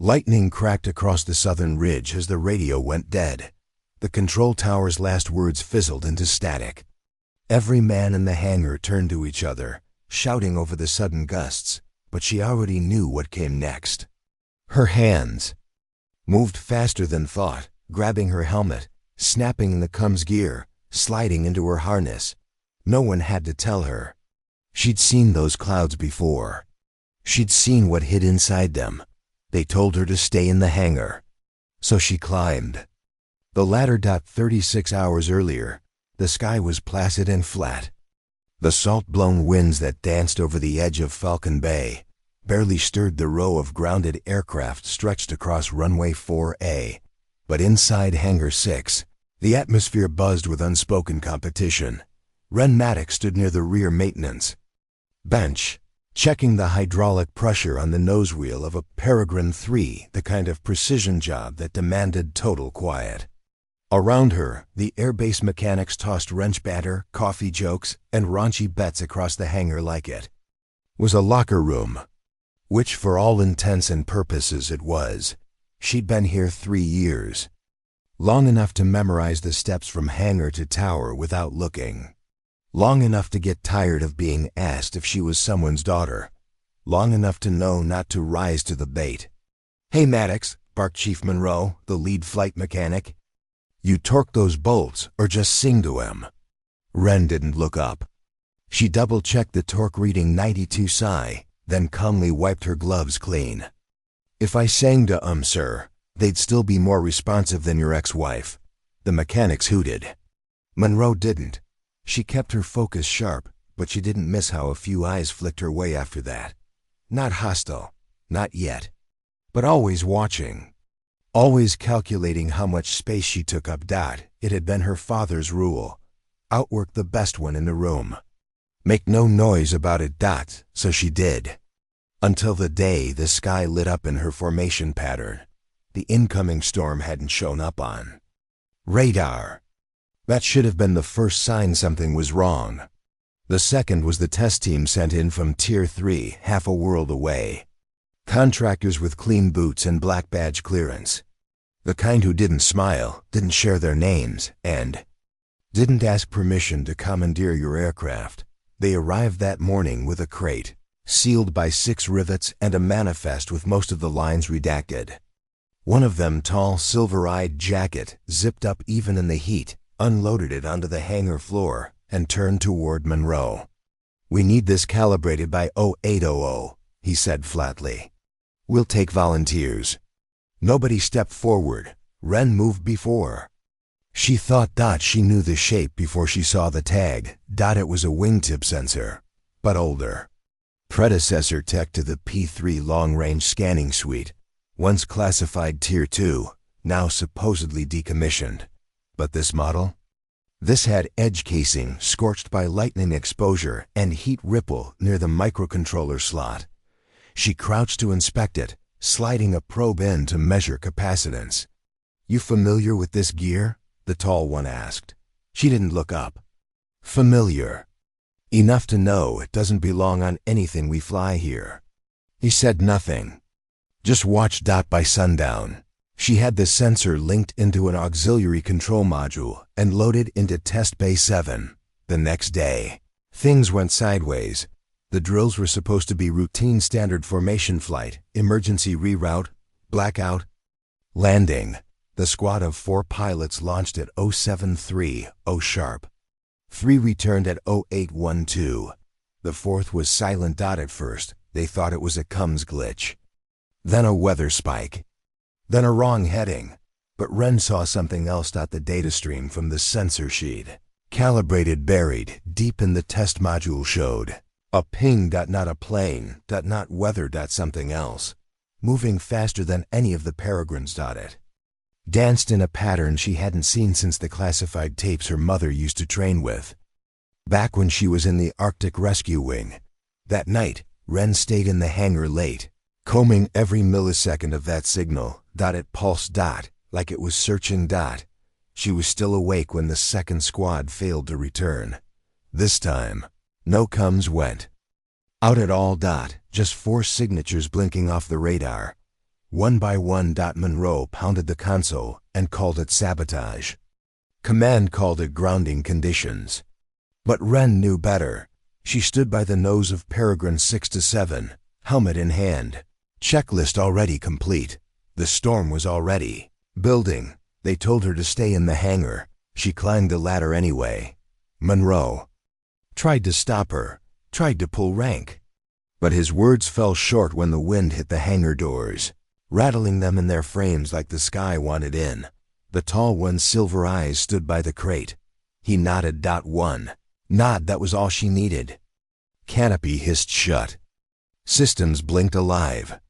Lightning cracked across the southern ridge as the radio went dead. The control tower's last words fizzled into static. Every man in the hangar turned to each other, shouting over the sudden gusts, but she already knew what came next. Her hands moved faster than thought, grabbing her helmet, snapping the comms gear, sliding into her harness. No one had to tell her. She'd seen those clouds before. She'd seen what hid inside them. They told her to stay in the hangar. So she climbed. The ladder. 36 hours earlier, the sky was placid and flat. The salt-blown winds that danced over the edge of Falcon Bay barely stirred the row of grounded aircraft stretched across runway 4A. But inside Hangar 6, the atmosphere buzzed with unspoken competition. Ren Maddox stood near the rear maintenance bench, checking the hydraulic pressure on the nose wheel of a Peregrine 3, the kind of precision job that demanded total quiet. Around her, the airbase mechanics tossed wrench banter, coffee jokes, and raunchy bets across the hangar like it was a locker room, which for all intents and purposes it was. She'd been here 3 years, long enough to memorize the steps from hangar to tower without looking. Long enough to get tired of being asked if she was someone's daughter. Long enough to know not to rise to the bait. "Hey, Maddox," barked Chief Monroe, the lead flight mechanic. "You torque those bolts or just sing to him." Ren didn't look up. She double-checked the torque reading 92 psi, then calmly wiped her gloves clean. "If I sang to sir, they'd still be more responsive than your ex-wife." The mechanics hooted. Monroe didn't. She kept her focus sharp, but she didn't miss how a few eyes flicked her way after that. Not hostile, not yet, but always watching. Always calculating how much space she took up. It had been her father's rule. Outwork the best one in the room. Make no noise about it. So she did. Until the day the sky lit up in her formation pattern. The incoming storm hadn't shown up on radar. That should have been the first sign something was wrong. The second was the test team sent in from Tier 3, half a world away. Contractors with clean boots and black badge clearance. The kind who didn't smile, didn't share their names, and didn't ask permission to commandeer your aircraft. They arrived that morning with a crate, sealed by 6 rivets and a manifest with most of the lines redacted. One of them, tall, silver-eyed jacket, zipped up even in the heat, unloaded it onto the hangar floor, and turned toward Monroe. "We need this calibrated by 0800, he said flatly. "We'll take volunteers." Nobody stepped forward. Ren moved before. She thought she knew the shape before she saw the tag. It was a wingtip sensor, but older. Predecessor tech to the P3 long-range scanning suite, once classified Tier 2, now supposedly decommissioned. But this model? This had edge casing scorched by lightning exposure and heat ripple near the microcontroller slot. She crouched to inspect it, sliding a probe in to measure capacitance. "You familiar with this gear?" the tall one asked. She didn't look up. "Familiar. Enough to know it doesn't belong on anything we fly here." He said nothing. "Just watch. By sundown." She had the sensor linked into an auxiliary control module and loaded into Test Bay 7. The next day, things went sideways. The drills were supposed to be routine standard formation flight, emergency reroute, blackout, landing. The squad of 4 pilots launched at 0730 sharp. 3 returned at 0812. The 4th was silent. At first, they thought it was a comms glitch. Then a weather spike. Then a wrong heading. But Ren saw something else. The data stream from the sensor sheet, calibrated buried deep in the test module, showed a ping. Not a plane. Not weather. Something else, moving faster than any of the Peregrines. It danced in a pattern she hadn't seen since the classified tapes her mother used to train with, back when she was in the Arctic Rescue Wing. That night, Ren stayed in the hangar late, combing every millisecond of that signal. It pulsed. Like it was searching. She was still awake when the second squad failed to return. This time, no comms went out at all. Just 4 signatures blinking off the radar. One by one, Monroe pounded the console and called it sabotage. Command called it grounding conditions. But Wren knew better. She stood by the nose of Peregrine 6-7, helmet in hand. Checklist already complete. The storm was already building. They told her to stay in the hangar. She climbed the ladder anyway. Monroe tried to stop her, tried to pull rank. But his words fell short when the wind hit the hangar doors, rattling them in their frames like the sky wanted in. The tall one's silver eyes stood by the crate. He nodded. One nod, that was all she needed. Canopy hissed shut. Systems blinked alive.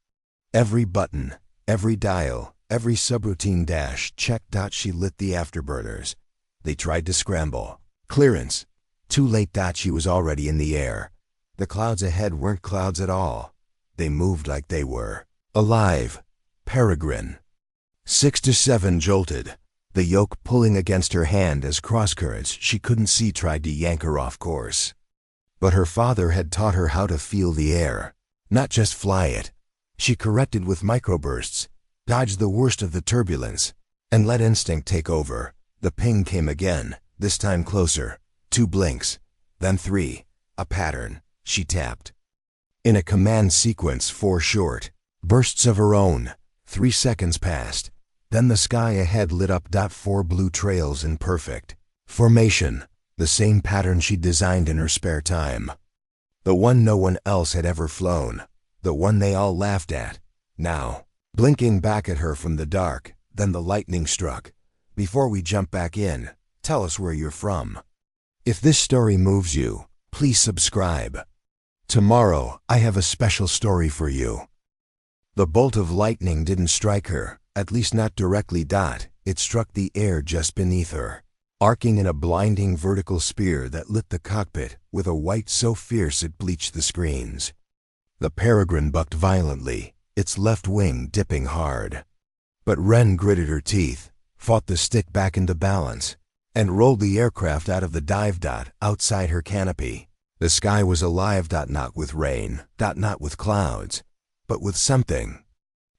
Every button, every dial, every subroutine dash checked. She lit the afterburners. They tried to scramble. Clearance. Too late. She was already in the air. The clouds ahead weren't clouds at all. They moved like they were alive. Peregrine 6-7 jolted, the yoke pulling against her hand as crosscurrents she couldn't see tried to yank her off course. But her father had taught her how to feel the air, not just fly it. She corrected with microbursts, dodged the worst of the turbulence, and let instinct take over. The ping came again, this time closer. 2 blinks, then 3, a pattern. She tapped. In a command sequence, 4 short bursts of her own. 3 seconds passed. Then the sky ahead lit up. 4 blue trails in perfect formation, the same pattern she'd designed in her spare time. The one no one else had ever flown, the one they all laughed at. Now, blinking back at her from the dark, then the lightning struck. Before we jump back in, tell us where you're from. If this story moves you, please subscribe. Tomorrow, I have a special story for you. The bolt of lightning didn't strike her, at least not directly. It struck the air just beneath her, arcing in a blinding vertical spear that lit the cockpit with a white so fierce it bleached the screens. The Peregrine bucked violently, its left wing dipping hard. But Wren gritted her teeth, fought the stick back into balance, and rolled the aircraft out of the dive. Outside her canopy, the sky was alive. Not with rain, not with clouds, but with something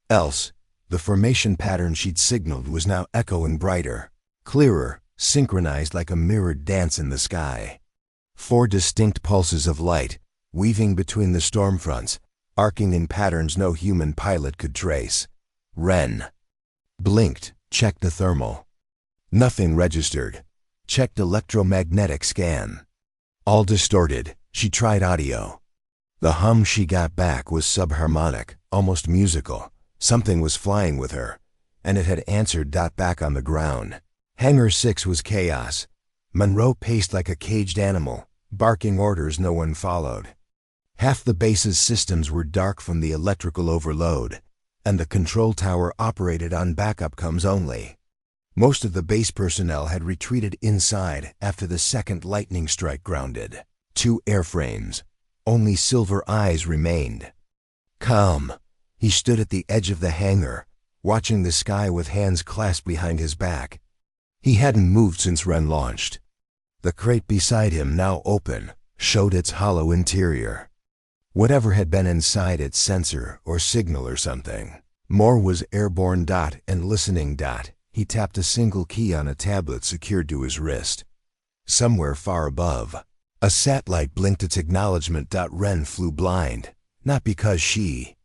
else. The formation pattern she'd signaled was now echoing brighter, clearer, synchronized like a mirrored dance in the sky. 4 distinct pulses of light, weaving between the storm fronts, arcing in patterns no human pilot could trace. Wren blinked, checked the thermal. Nothing registered. Checked electromagnetic scan. All distorted. She tried audio. The hum she got back was subharmonic, almost musical. Something was flying with her, and it had answered. Back on the ground, Hangar 6 was chaos. Monroe paced like a caged animal, barking orders no one followed. Half the base's systems were dark from the electrical overload, and the control tower operated on backup coms only. Most of the base personnel had retreated inside after the second lightning strike grounded 2 airframes. Only Silver Eyes remained. Calm, he stood at the edge of the hangar, watching the sky with hands clasped behind his back. He hadn't moved since Wren launched. The crate beside him, now open, showed its hollow interior. Whatever had been inside its sensor or signal or something more was airborne. And listening. He tapped a single key on a tablet secured to his wrist. Somewhere far above, a satellite blinked its acknowledgement. Wren flew blind, not because she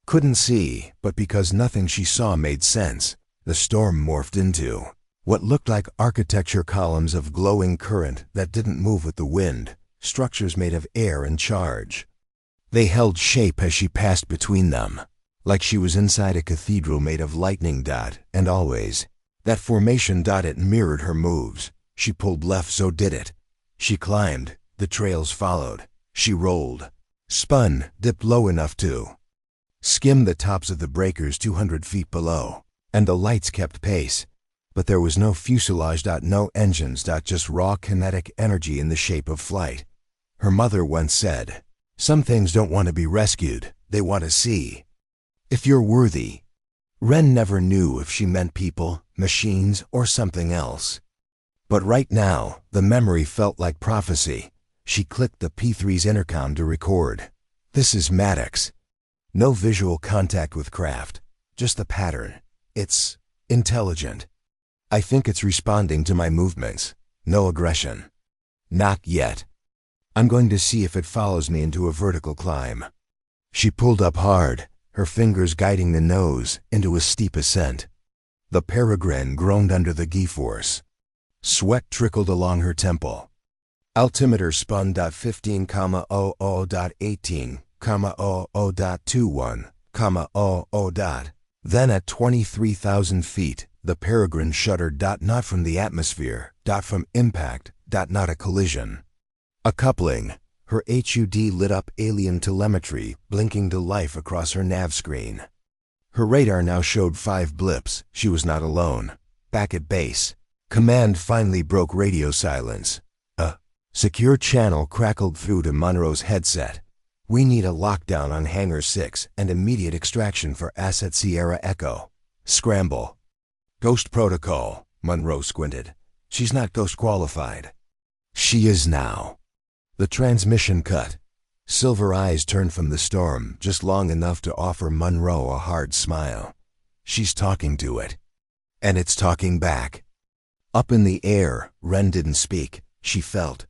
couldn't see, but because nothing she saw made sense. The storm morphed into what looked like architecture columns of glowing current that didn't move with the wind, structures made of air and charge. They held shape as she passed between them, like she was inside a cathedral made of lightning. And always, that formation. It mirrored her moves. She pulled left, so did it. She climbed, the trails followed. She rolled, spun, dipped low enough to skim the tops of the breakers 200 feet below, and the lights kept pace. But there was no fuselage. No engines. Just raw kinetic energy in the shape of flight. Her mother once said, "Some things don't want to be rescued, they want to see if you're worthy." Wren never knew if she meant people, machines, or something else. But right now, the memory felt like prophecy. She clicked the P3's intercom to record. "This is Maddox." No visual contact with craft, just the pattern. It's intelligent. I think it's responding to my movements. No aggression. Not yet. I'm going to see if it follows me into a vertical climb. She pulled up hard, her fingers guiding the nose into a steep ascent. The peregrine groaned under the G-force. Sweat trickled along her temple. Altimeter spun .15,00.18, .00.21, Then at 23,000 feet, the peregrine shuddered. Not from the atmosphere, from impact, not a collision. A coupling. Her HUD lit up alien telemetry, blinking to life across her nav screen. Her radar now showed 5 blips. She was not alone. Back at base. Command finally broke radio silence. A secure channel crackled through to Monroe's headset. We need a lockdown on Hangar 6 and immediate extraction for Asset Sierra Echo. Scramble. Ghost protocol, Monroe squinted. She's not ghost qualified. She is now. The transmission cut. Silver eyes turned from the storm just long enough to offer Monroe a hard smile. She's talking to it. And it's talking back. Up in the air, Wren didn't speak. She felt.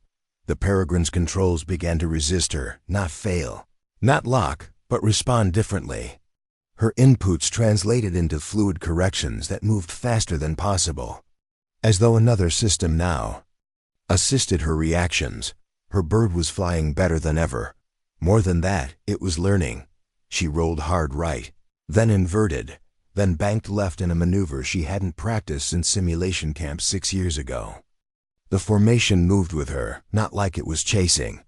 The peregrine's controls began to resist her, not fail. Not lock, but respond differently. Her inputs translated into fluid corrections that moved faster than possible. As though another system now assisted her reactions. Her bird was flying better than ever. More than that, it was learning. She rolled hard right, then inverted, then banked left in a maneuver she hadn't practiced since simulation camp 6 years ago. The formation moved with her, not like it was chasing,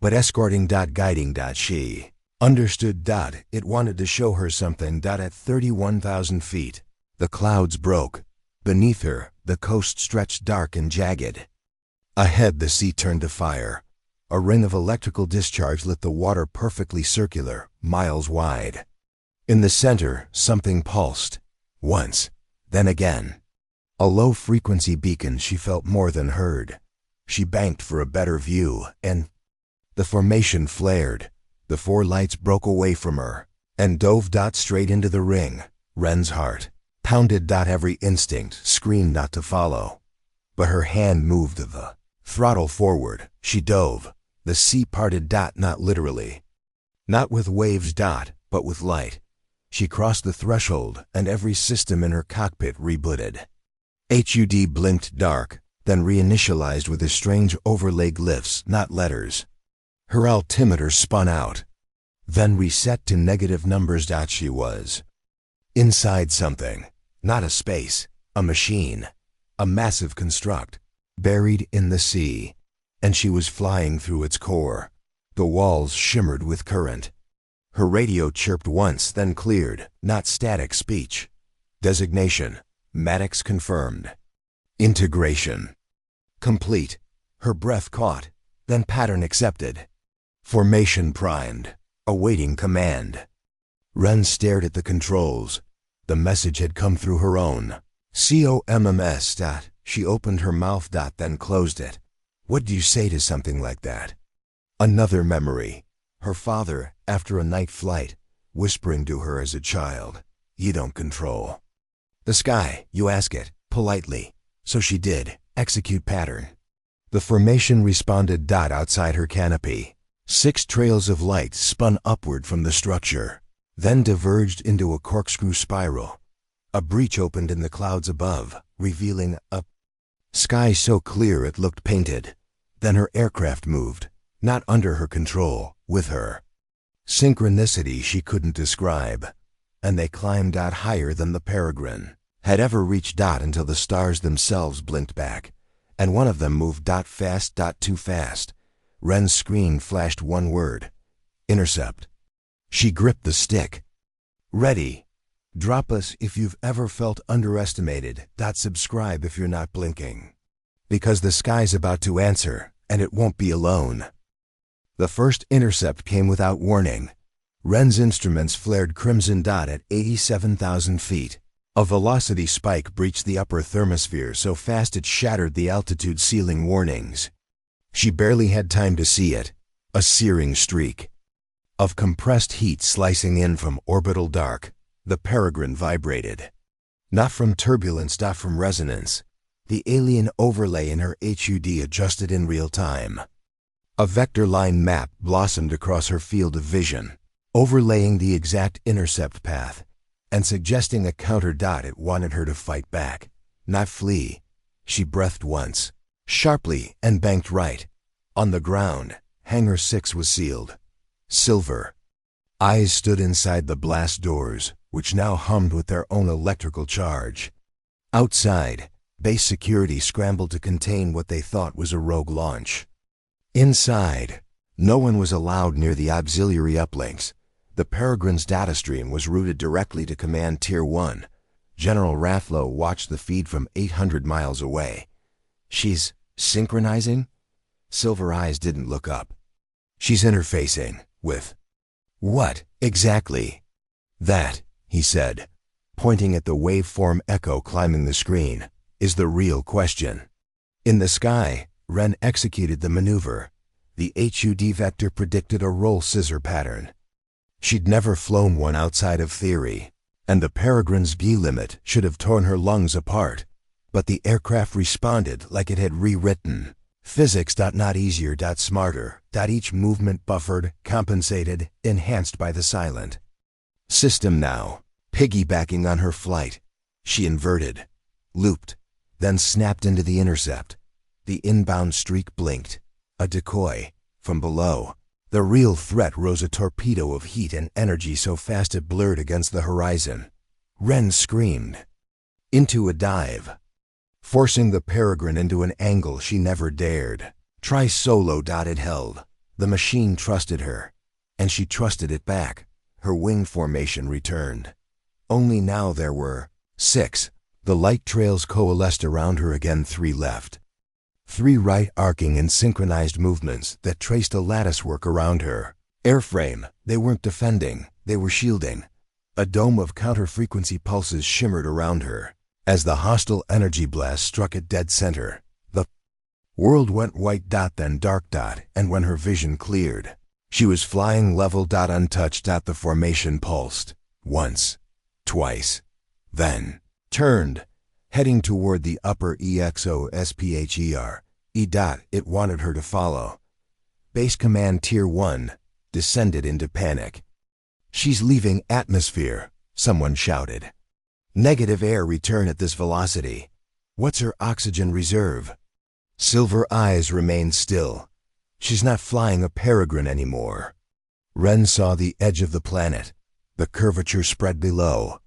but escorting. Guiding. She understood. It wanted to show her something. At 31,000 feet, the clouds broke. Beneath her, the coast stretched dark and jagged. Ahead, the sea turned to fire. A ring of electrical discharge lit the water perfectly circular, miles wide. In the center, something pulsed. Once, then again. A low-frequency beacon she felt more than heard. She banked for a better view, and the formation flared. The 4 lights broke away from her and dove. Straight into the ring. Wren's heart pounded. Every instinct screamed not to follow. But her hand moved the throttle forward. She dove. The sea parted. Not literally. Not with waves. But with light. She crossed the threshold, and every system in her cockpit rebooted. HUD blinked dark, then reinitialized with a strange overlay glyphs, not letters. Her altimeter spun out, then reset to negative numbers. She was inside something, not a space, a machine, a massive construct, buried in the sea, and she was flying through its core. The walls shimmered with current. Her radio chirped once, then cleared, not static speech. Designation. Maddox confirmed. Integration. Complete. Her breath caught, then pattern accepted. Formation primed, awaiting command. Wren stared at the controls. The message had come through her own. COMMS. She opened her mouth. Then closed it. What do you say to something like that? Another memory. Her father, after a night flight, whispering to her as a child, "You don't control the sky, you ask it, politely." So she did. Execute pattern. The formation responded. Outside her canopy, 6 trails of light spun upward from the structure, then diverged into a corkscrew spiral. A breach opened in the clouds above, revealing a sky so clear it looked painted. Then her aircraft moved, not under her control, with her. Synchronicity she couldn't describe. And they climbed out higher than the peregrine had ever reached. Until the stars themselves blinked back, and one of them moved. Fast. Too fast. Wren's screen flashed one word. Intercept. She gripped the stick. Ready. Drop us if you've ever felt underestimated. Subscribe if you're not blinking. Because the sky's about to answer, and it won't be alone. The first intercept came without warning. Wren's instruments flared crimson. At 87,000 feet. A velocity spike breached the upper thermosphere so fast it shattered the altitude ceiling warnings. She barely had time to see it. A searing streak of compressed heat slicing in from orbital dark. The Peregrine vibrated. Not from turbulence, not from resonance. The alien overlay in her HUD adjusted in real time. A vector line map blossomed across her field of vision, overlaying the exact intercept path and suggesting a counter dot. It wanted her to fight back, not flee. She breathed once, sharply, and banked right. On the ground, Hangar 6 was sealed. Silver. Eyes stood inside the blast doors, which now hummed with their own electrical charge. Outside, base security scrambled to contain what they thought was a rogue launch. Inside, no one was allowed near the auxiliary uplinks. The Peregrine's data stream was routed directly to Command Tier 1. General Rathlow watched the feed from 800 miles away. She's synchronizing? Silver Eyes didn't look up. She's interfacing with what, exactly? That, he said, pointing at the waveform echo climbing the screen, is the real question. In the sky, Wren executed the maneuver. The HUD vector predicted a roll scissor pattern. She'd never flown one outside of theory, and the Peregrine's G limit should have torn her lungs apart. But the aircraft responded like it had rewritten. Physics. Not easier. Smarter. Each movement buffered, compensated, enhanced by the silent system now, piggybacking on her flight. She inverted, looped, then snapped into the intercept. The inbound streak blinked. A decoy. From below, the real threat rose, a torpedo of heat and energy so fast it blurred against the horizon. Wren screamed. Into a dive, forcing the Peregrine into an angle she never dared try solo. It held. The machine trusted her, and she trusted it back. Her wing formation returned. Only now there were 6. The light trails coalesced around her again. 3 left. 3 right, arcing in synchronized movements that traced a latticework around her. Airframe. They weren't defending, they were shielding. A dome of counter-frequency pulses shimmered around her as the hostile energy blast struck at dead center. The world went white, then dark, and when her vision cleared, she was flying level, untouched. The formation pulsed. Once, twice, then turned, heading toward the upper EXO-SPHER. It wanted her to follow. Base Command Tier 1 descended into panic. She's leaving atmosphere, someone shouted. Negative air return at this velocity. What's her oxygen reserve? Silver Eyes remained still. She's not flying a Peregrine anymore. Wren saw the edge of the planet. The curvature spread below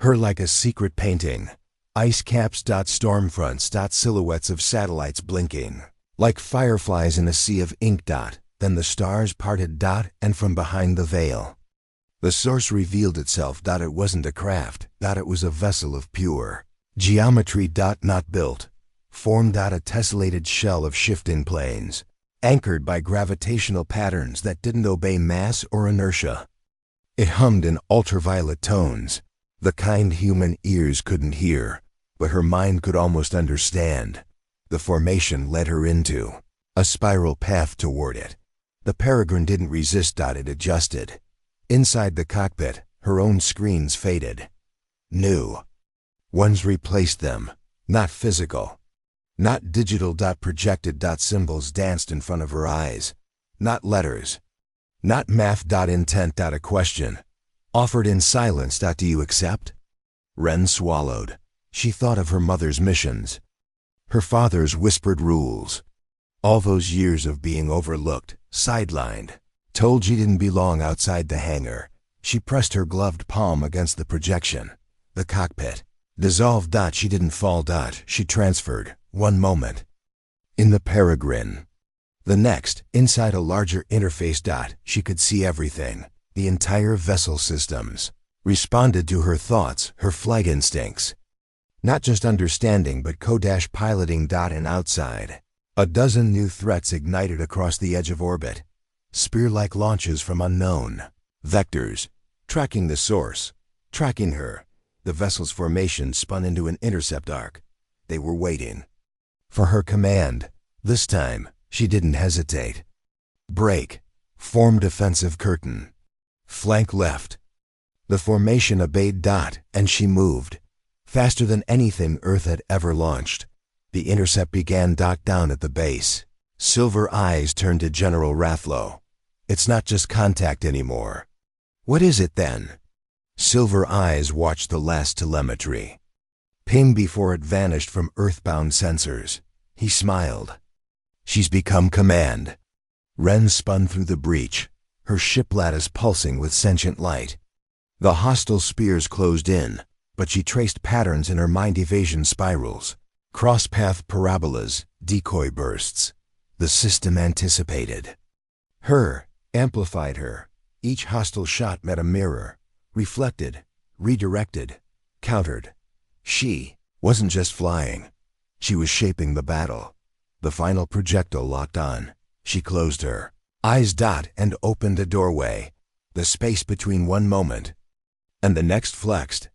her like a secret painting. Ice caps. Storm fronts. Silhouettes of satellites blinking like fireflies in a sea of ink. Then the stars parted. And from behind the veil, the source revealed itself. It wasn't a craft. It was a vessel of pure geometry. Not built, formed. A tessellated shell of shifting planes, anchored by gravitational patterns that didn't obey mass or inertia. It hummed in ultraviolet tones, the kind human ears couldn't hear, but her mind could almost understand. The formation led her into a spiral path toward it. The Peregrine didn't resist. It adjusted. Inside the cockpit, her own screens faded. New ones replaced them. Not physical, not digital. Projected. Symbols danced in front of her eyes. Not letters, not math. Intent. A question offered in silence. Do you accept? Wren swallowed. She thought of her mother's missions, her father's whispered rules. All those years of being overlooked, sidelined, told she didn't belong outside the hangar. She pressed her gloved palm against the projection. The cockpit dissolved. She didn't fall. She transferred. One moment in the Peregrine, the next inside a larger interface. She could see everything. The entire vessel systems responded to her thoughts, her flight instincts. Not just understanding, but co-piloting. And outside, a dozen new threats ignited across the edge of orbit. Spear-like launches from unknown vectors, tracking the source, tracking her. The vessel's formation spun into an intercept arc. They were waiting for her command. This time, she didn't hesitate. Break. Form defensive curtain. Flank left. The formation obeyed Dot, and she moved. Faster than anything Earth had ever launched. The intercept began. Down at the base. Silver eyes turned to General Rathlow. It's not just contact anymore. What is it then? Silver eyes watched the last telemetry. Ping before it vanished from Earthbound sensors. He smiled. She's become command. Ren spun through the breach, her ship lattice pulsing with sentient light. The hostile spears closed in, but she traced patterns in her mind evasion spirals, cross-path parabolas, decoy bursts. The system anticipated. Her, amplified her. Each hostile shot met a mirror, reflected, redirected, countered. She wasn't just flying. She was shaping the battle. The final projectile locked on. She closed her eyes and opened a doorway. The space between one moment and the next flexed,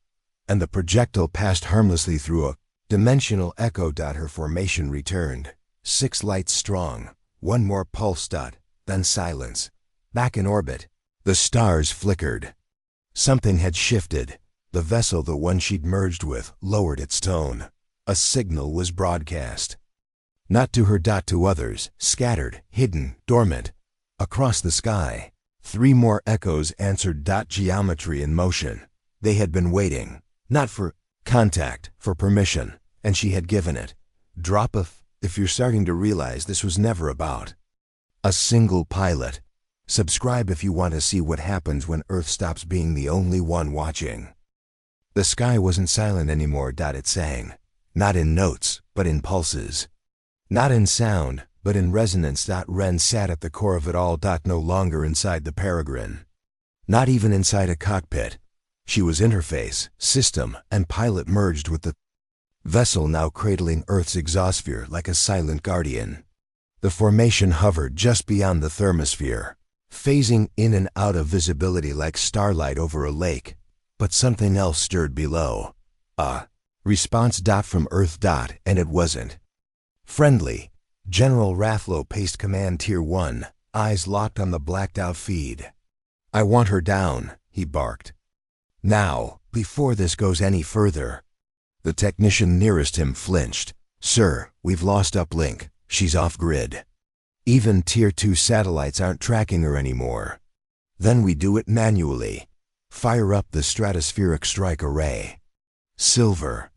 and the projectile passed harmlessly through a dimensional echo. Her formation returned. 6 lights strong. One more pulse. Then silence. Back in orbit. The stars flickered. Something had shifted. The vessel, the one she'd merged with, lowered its tone. A signal was broadcast. Not to her. To others, scattered, hidden, dormant. Across the sky, 3 more echoes answered. Geometry in motion. They had been waiting, not for contact, for permission, and she had given it. Drop if you're starting to realize this was never about a single pilot. Subscribe if you want to see what happens when Earth stops being the only one watching. The sky wasn't silent anymore. It sang. Not in notes, but in pulses. Not in sound, but in resonance. Ren sat at the core of it all. No longer inside the peregrine. Not even inside a cockpit. She was interface, system, and pilot merged with the vessel, now cradling Earth's exosphere like a silent guardian. The formation hovered just beyond the thermosphere, phasing in and out of visibility like starlight over a lake. But something else stirred below. A response. From Earth. And it wasn't friendly. General Rathlow paced Command Tier 1, eyes locked on the blacked-out feed. I want her down, he barked. Now, before this goes any further. The technician nearest him flinched. Sir, we've lost uplink. She's off-grid. Even Tier 2 satellites aren't tracking her anymore. Then we do it manually. Fire up the stratospheric strike array. Silver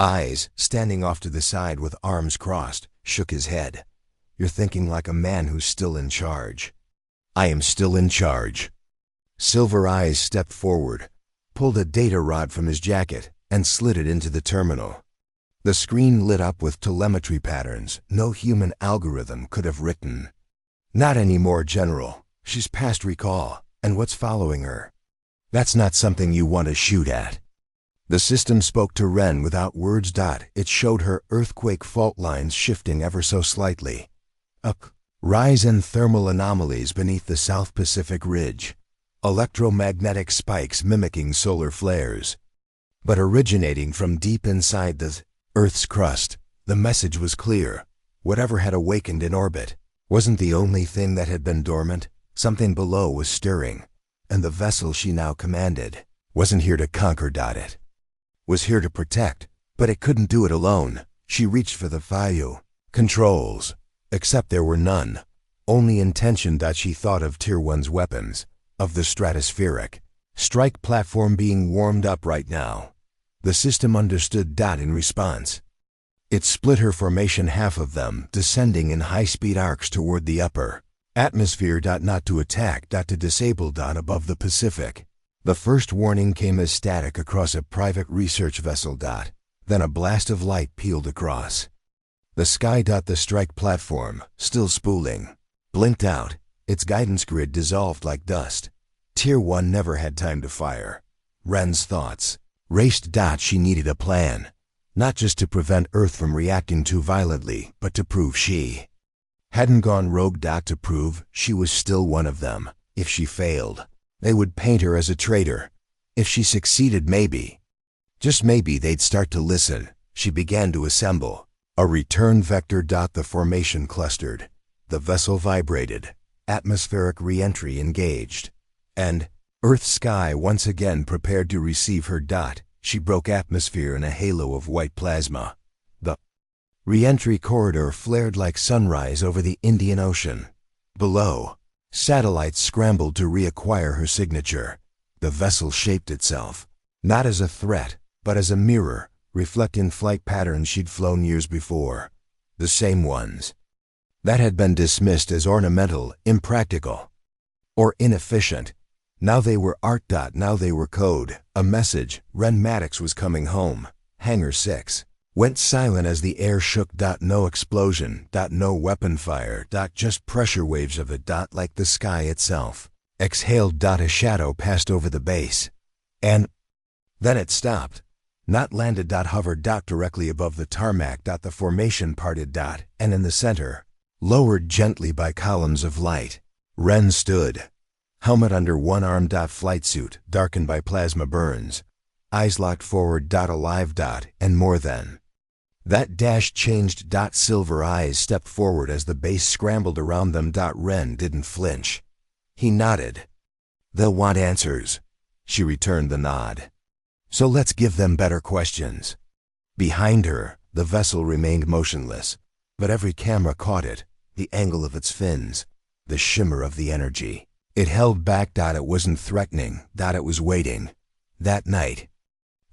eyes, standing off to the side with arms crossed, shook his head. You're thinking like a man who's still in charge. I am still in charge. Silver eyes stepped forward, pulled a data rod from his jacket, and slid it into the terminal. The screen lit up with telemetry patterns no human algorithm could have written. Not anymore, General. She's past recall, and what's following her? That's not something you want to shoot at. The system spoke to Ren without words. It showed her earthquake fault lines shifting ever so slightly. A rise in thermal anomalies beneath the South Pacific Ridge. Electromagnetic spikes mimicking solar flares. But originating from deep inside the Earth's crust, the message was clear. Whatever had awakened in orbit wasn't the only thing that had been dormant. Something below was stirring, and the vessel she now commanded wasn't here to conquer. It was here to protect, but it couldn't do it alone. She reached for the FIU controls, except there were none. Only intention. She thought of Tier 1's weapons, of the stratospheric strike platform being warmed up right now. The system understood. In response, it split her formation, half of them descending in high-speed arcs toward the upper atmosphere. Not to attack. To disable. Above the Pacific. The first warning came as static across a private research vessel. Then a blast of light peeled across the sky. The strike platform, still spooling, blinked out. Its guidance grid dissolved like dust. Tier 1 never had time to fire. Ren's thoughts raced. She needed a plan, not just to prevent Earth from reacting too violently, but to prove she hadn't gone rogue. To prove she was still one of them. If she failed, they would paint her as a traitor. If she succeeded, maybe, just maybe, they'd start to listen. She began to assemble a return vector. The formation clustered. The vessel vibrated. Atmospheric re-entry engaged. And Earth's sky once again prepared to receive her dot. She broke atmosphere in a halo of white plasma. The re-entry corridor flared like sunrise over the Indian Ocean. Below, satellites scrambled to reacquire her signature. The vessel shaped itself, not as a threat, but as a mirror, reflecting flight patterns she'd flown years before. The same ones that had been dismissed as ornamental, impractical, or inefficient. Now they were art. Now they were code, a message. Ren Maddox was coming home. Hangar 6 went silent as the air shook. No explosion. No weapon fire. Just pressure waves of it. Like the sky itself. Exhaled. A shadow passed over the base. And then it stopped. Not landed. Hovered. Directly above the tarmac. The formation parted. And in the center, lowered gently by columns of light, Ren stood. Helmet under one arm. Flight suit, darkened by plasma burns. Eyes locked forward. Alive. And more than that dash changed. Silver eyes stepped forward as the base scrambled around them. Ren didn't flinch. He nodded. They'll want answers. She returned the nod. So let's give them better questions. Behind her, the vessel remained motionless, but every camera caught it, the angle of its fins, the shimmer of the energy. It held back. It wasn't threatening. It was waiting. That night,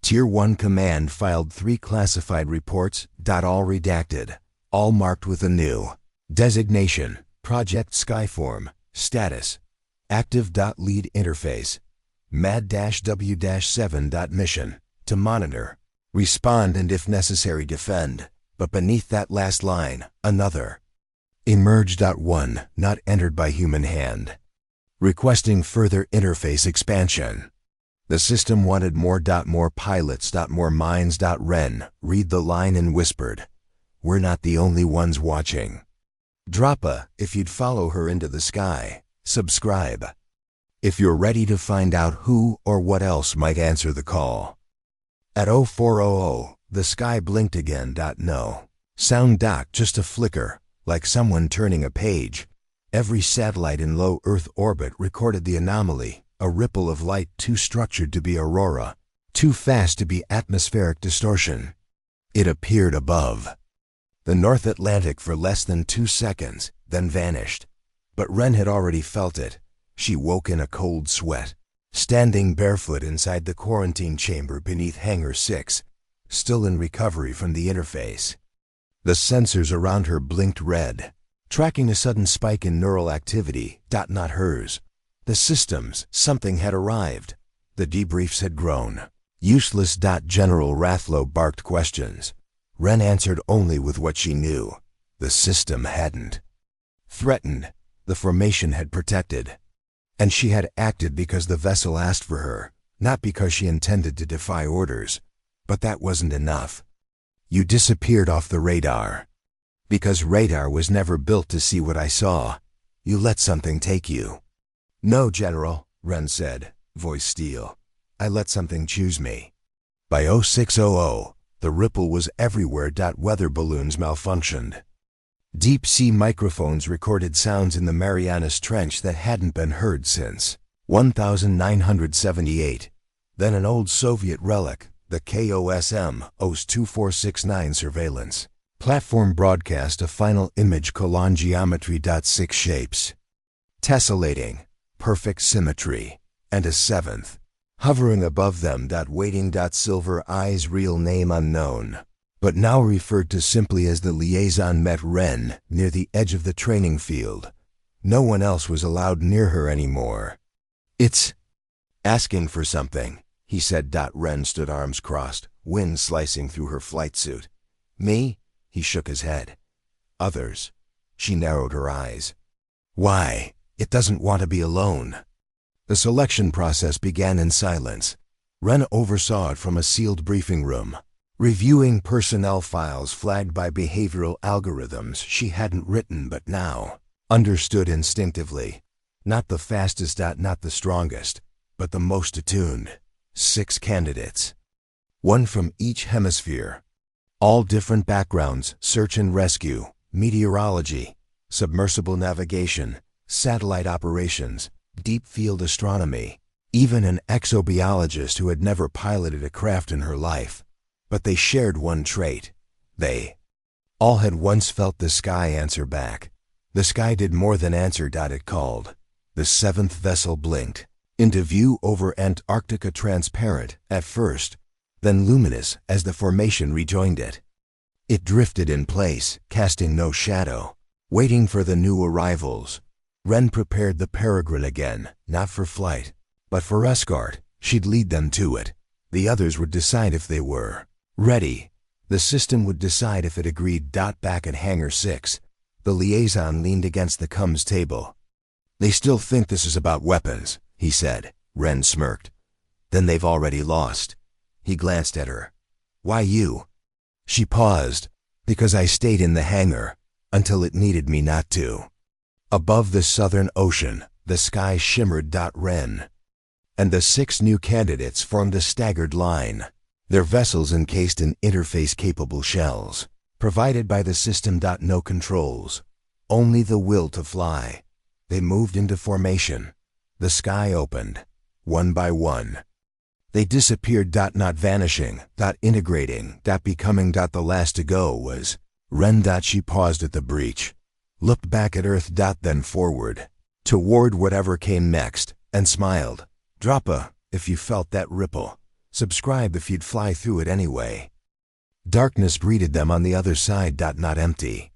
Tier 1 Command filed 3 classified reports. All redacted, all marked with a new designation: Project Skyform. Status: active. Lead interface: MAD-W-7. Mission: to monitor, respond, and if necessary defend. But beneath that last line, another: Emerge. 1, not entered by human hand. Requesting further interface expansion. The system wanted more. More pilots. More minds. Ren read the line and whispered, "We're not the only ones watching." Drop a if you'd follow her into the sky. Subscribe if you're ready to find out who or what else might answer the call. At 0400, the sky blinked again. No sound. Just a flicker, like someone turning a page. Every satellite in low Earth orbit recorded the anomaly, a ripple of light too structured to be aurora, too fast to be atmospheric distortion. It appeared above the North Atlantic for less than 2 seconds, then vanished. But Ren had already felt it. She woke in a cold sweat, standing barefoot inside the quarantine chamber beneath Hangar 6, still in recovery from the interface. The sensors around her blinked red, tracking a sudden spike in neural activity. Not hers. The system's. Something had arrived. The debriefs had grown useless. General Rathlow barked questions. Ren answered only with what she knew. The system hadn't threatened. The formation had protected. And she had acted because the vessel asked for her, not because she intended to defy orders. But that wasn't enough. You disappeared off the radar. Because radar was never built to see what I saw. You let something take you. No, General, Ren said, voice steel. I let something choose me. By 0600, the ripple was everywhere. Weather balloons malfunctioned. Deep-sea microphones recorded sounds in the Marianas Trench that hadn't been heard since 1978. Then an old Soviet relic, the KOSM OS-2469 surveillance platform broadcast a final image: geometry. 6 shapes, tessellating, perfect symmetry, and a 7th, hovering above them. Waiting. Silver eyes, real name unknown, but now referred to simply as the liaison, met Ren near the edge of the training field. No one else was allowed near her anymore. It's asking for something, he said. Ren stood arms crossed, wind slicing through her flight suit. Me? He shook his head. Others. She narrowed her eyes. Why? It doesn't want to be alone. The selection process began in silence. Ren oversaw it from a sealed briefing room, reviewing personnel files flagged by behavioral algorithms she hadn't written but now understood instinctively. Not the fastest, not the strongest, but the most attuned. 6 candidates. 1 from each hemisphere. All different backgrounds: search and rescue, meteorology, submersible navigation, satellite operations, deep field astronomy. even an exobiologist who had never piloted a craft in her life. But they shared one trait. They all had once felt the sky answer back. The sky did more than answer. It called. The seventh vessel blinked into view over Antarctica, transparent at first, then luminous as the formation rejoined it. It drifted in place, casting no shadow, waiting for the new arrivals. Wren prepared the peregrine again, not for flight, but for escort. She'd lead them to it. The others would decide if they were ready. The system would decide if it agreed. Back at Hangar 6, the liaison leaned against the comms table. "They still think this is about weapons," he said. Wren smirked. "Then they've already lost." He glanced at her. "Why you?" She paused. "Because I stayed in the hangar until it needed me not to." Above the southern ocean, the sky shimmered. Wren and the 6 new candidates formed a staggered line, their vessels encased in interface-capable shells, provided by the system. No controls, only the will to fly. They moved into formation. The sky opened, one by one. They disappeared. Not vanishing, integrating, becoming. The last to go was Wren. She paused at the breach, looked back at Earth. Then forward, toward whatever came next, and smiled. "Drop a if you felt that ripple. Subscribe if you'd fly through it anyway." Darkness greeted them on the other side. Not empty,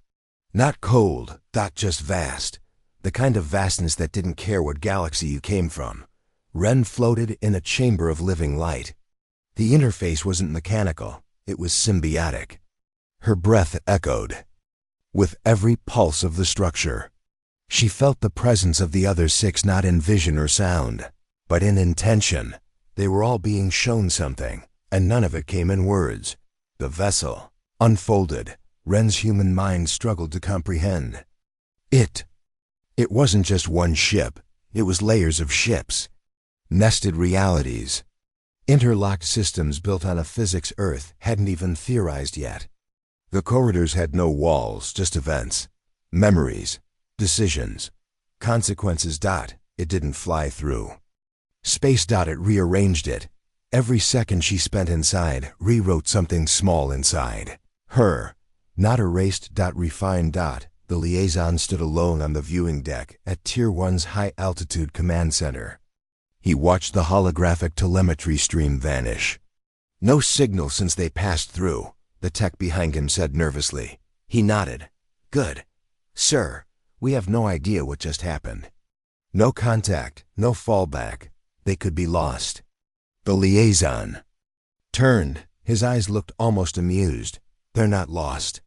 not cold, just vast. The kind of vastness that didn't care what galaxy you came from. Wren floated in a chamber of living light. The interface wasn't mechanical, it was symbiotic. Her breath echoed with every pulse of the structure. She felt the presence of the other 6, not in vision or sound, but in intention. They were all being shown something, and none of it came in words. The vessel unfolded. Wren's human mind struggled to comprehend. It wasn't just one ship, it was layers of ships. Nested realities. Interlocked systems built on a physics Earth hadn't even theorized yet. The corridors had no walls, just events, memories, decisions, consequences. It didn't fly through space. It rearranged it. Every second she spent inside rewrote something small inside her, not erased. Refined. The liaison stood alone on the viewing deck at Tier 1's high-altitude command center. He watched the holographic telemetry stream vanish. "No signal since they passed through," the tech behind him said nervously. He nodded. "Good. Sir, we have no idea what just happened. No contact, no fallback. They could be lost." The liaison turned. His eyes looked almost amused. "They're not lost.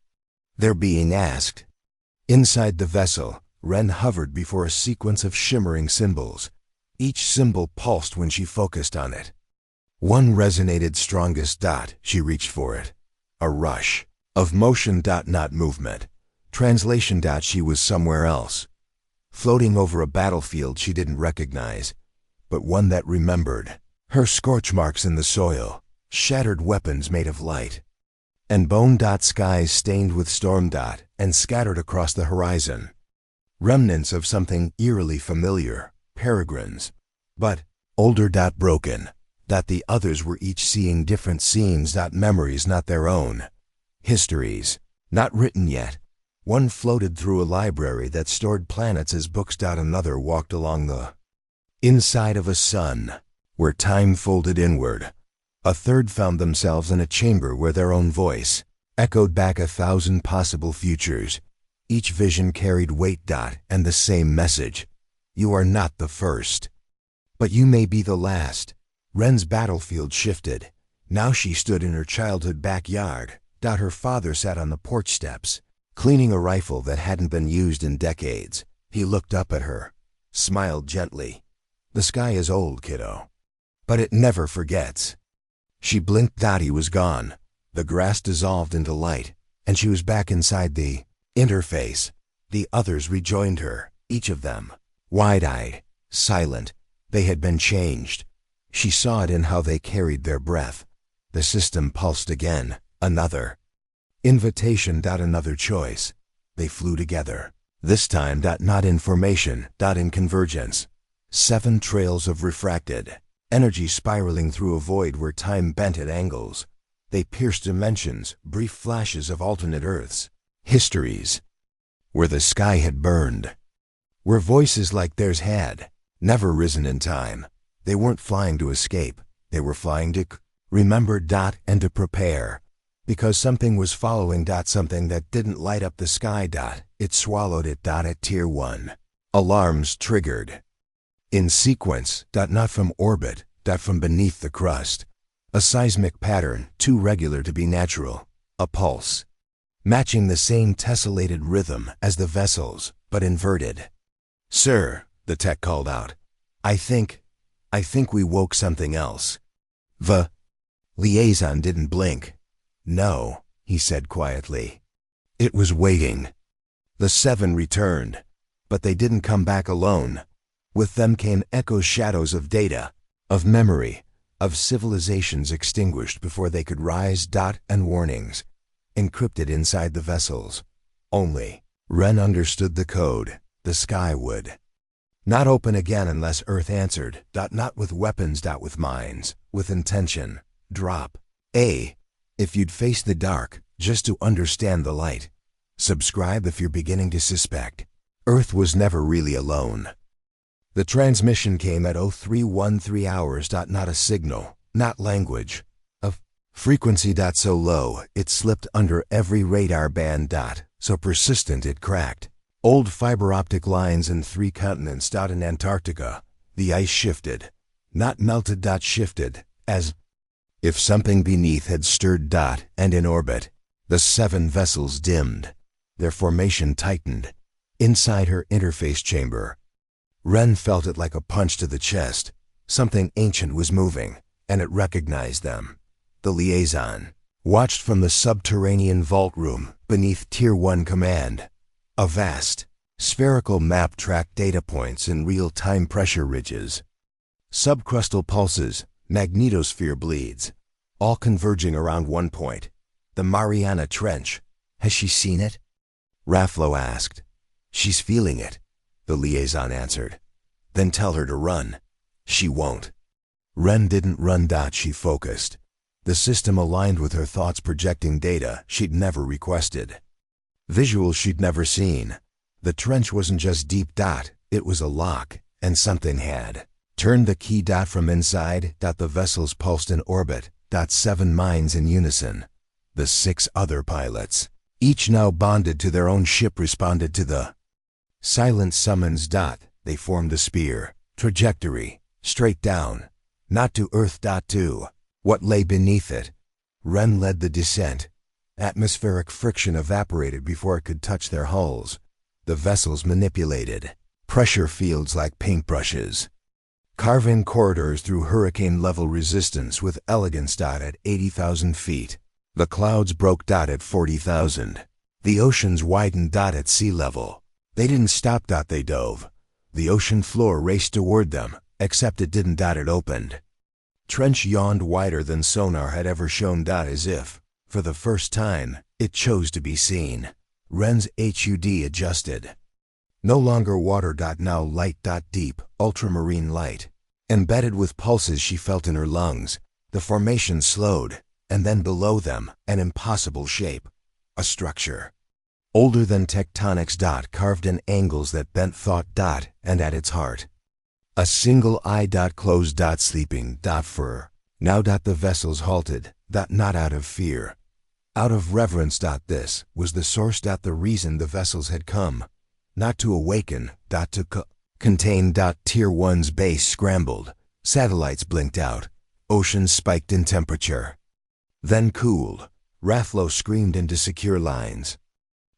They're being asked." Inside the vessel, Wren hovered before a sequence of shimmering symbols. Each symbol pulsed when she focused on it. One resonated strongest. She reached for it. A rush of motion. Not movement. Translation. She was somewhere else, floating over a battlefield she didn't recognize, but one that remembered. Her scorch marks in the soil, shattered weapons made of light, and bone. Skies stained with storm. And scattered across the horizon. Remnants of something eerily familiar, peregrines, but older. Broken. The others were each seeing different scenes. Memories not their own. Histories, not written yet. One floated through a library that stored planets as books. Another walked along the inside of a sun, where time folded inward. A third found themselves in a chamber where their own voice echoed back 1,000 possible futures. Each vision carried weight. And the same message. You are not the first, but you may be the last. Wren's battlefield shifted. Now she stood in her childhood backyard. Her father sat on the porch steps, cleaning a rifle that hadn't been used in decades. He looked up at her, smiled gently. "The sky is old, kiddo, but it never forgets." She blinked. He was gone. The grass dissolved into light, and she was back inside the interface. The others rejoined her, each of them wide-eyed, silent. They had been changed. She saw it in how they carried their breath. The system pulsed again. Another invitation. Another choice. They flew together. This time. Not in formation. In convergence. 7 trails of refracted energy spiraling through a void where time bent at angles. They pierced dimensions, brief flashes of alternate Earths, histories, where the sky had burned, where voices like theirs had never risen in time. They weren't flying to escape, they were flying to remember and to prepare. Because something was following something that didn't light up the sky it swallowed it at Tier 1. Alarms triggered. In sequence not from orbit, from beneath the crust. A seismic pattern, too regular to be natural. A pulse, matching the same tessellated rhythm as the vessels, but inverted. "Sir," the tech called out, I think we woke something else." The liaison didn't blink. "No," he said quietly. It was waiting. The 7 returned, but they didn't come back alone. With them came echo shadows of data, of memory, of civilizations extinguished before they could rise. And warnings, encrypted inside the vessels. Only Ren understood the code. The sky would not open again unless Earth answered. Not with weapons. With minds, with intention. Drop A if you'd face the dark, just to understand the light. Subscribe if you're beginning to suspect. Earth was never really alone. The transmission came at 0313 hours. Not a signal, not language. A frequency. So low, it slipped under every radar band. So persistent it cracked. Old fiber optic lines in 3 continents. In Antarctica, the ice shifted. Not melted. Shifted, as if something beneath had stirred. And in orbit, the 7 vessels dimmed. Their formation tightened. Inside her interface chamber, Ren felt it like a punch to the chest. Something ancient was moving, and it recognized them. The liaison watched from the subterranean vault room beneath Tier 1 command. A vast, spherical map tracked data points in real-time pressure ridges, subcrustal pulses, magnetosphere bleeds, all converging around one point, the Mariana Trench. "Has she seen it?" Rafflo asked. "She's feeling it," the liaison answered. "Then tell her to run." "She won't." Ren didn't run. She focused. The system aligned with her thoughts, projecting data she'd never requested. Visuals she'd never seen. The trench wasn't just deep. It was a lock, and something had turned the key. From inside. The vessels pulsed in orbit. 7 minds in unison. The 6 other pilots, each now bonded to their own ship, responded to the silent summons. They formed a spear, trajectory, straight down, not to Earth. To what lay beneath it. Ren led the descent. Atmospheric friction evaporated before it could touch their hulls. The vessels manipulated pressure fields like paintbrushes, carving corridors through hurricane-level resistance with elegance. At 80,000 feet, the clouds broke. At 40,000, the oceans widened. At sea level, they didn't stop. They dove. The ocean floor raced toward them, except it didn't. It opened. Trench yawned wider than sonar had ever shown. As if, for the first time, it chose to be seen. Ren's HUD adjusted. No longer water. Now light. Deep, ultramarine light. Embedded with pulses she felt in her lungs. The formation slowed, and then below them, an impossible shape. A structure older than tectonics. Carved in angles that bent thought. And at its heart, a single eye. Closed. Sleeping. For now. The vessels halted. Not out of fear, out of reverence. This was the source. The reason the vessels had come. Not to awaken. To contain. Tier 1's base scrambled. Satellites blinked out. Oceans spiked in temperature. Then cooled. Rafflo screamed into secure lines,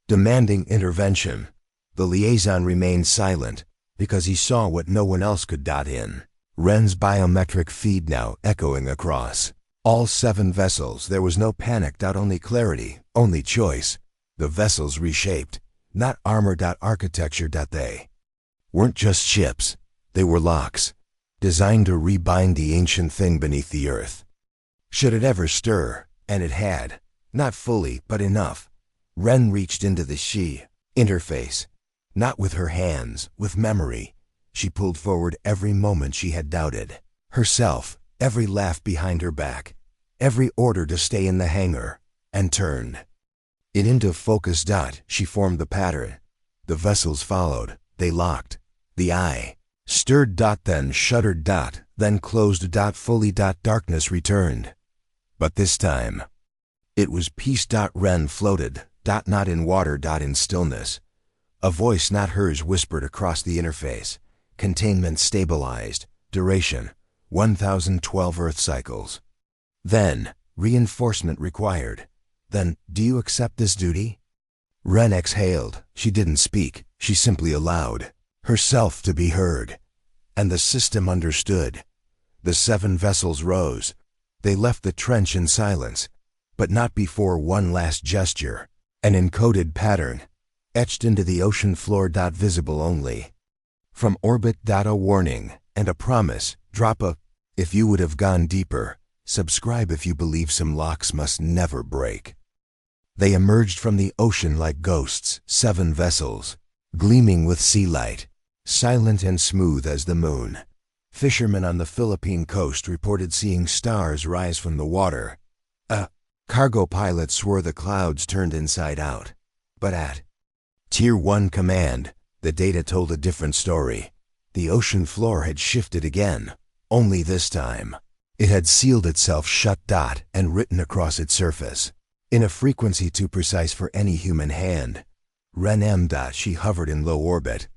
demanding intervention. The liaison remained silent, because he saw what no one else could. In Ren's biometric feed now echoing across all 7 vessels. There was no panic. Only clarity, only choice. The vessels reshaped, not armor. Architecture. They weren't just ships. They were locks, designed to rebind the ancient thing beneath the earth. Should it ever stir, and it had, not fully, but enough. Ren reached into the she interface, not with her hands, with memory. She pulled forward every moment she had doubted. Herself, every laugh behind her back, every order to stay in the hangar, and turned it into focus. She formed the pattern. The vessels followed. They locked. The eye stirred. Then shuddered. Then closed. Fully. Darkness returned. But this time, it was peace. Ren floated. Not in water. In stillness. A voice not hers whispered across the interface. Containment stabilized. Duration 1012 Earth cycles. Then, reinforcement required. Then, do you accept this duty? Ren exhaled. She didn't speak. She simply allowed herself to be heard. And the system understood. The 7 vessels rose. They left the trench in silence, but not before one last gesture. An encoded pattern, etched into the ocean floor. Visible only from orbit. A warning, and a promise. Drop a if you would have gone deeper. Subscribe if you believe some locks must never break. They emerged from the ocean like ghosts, 7 vessels, gleaming with sea light, silent and smooth as the moon. Fishermen on the Philippine coast reported seeing stars rise from the water. A cargo pilot swore the clouds turned inside out. But at Tier 1 command, the data told a different story. The ocean floor had shifted again, only this time it had sealed itself shut. And written across its surface, in a frequency too precise for any human hand, Ren M. She hovered in low orbit,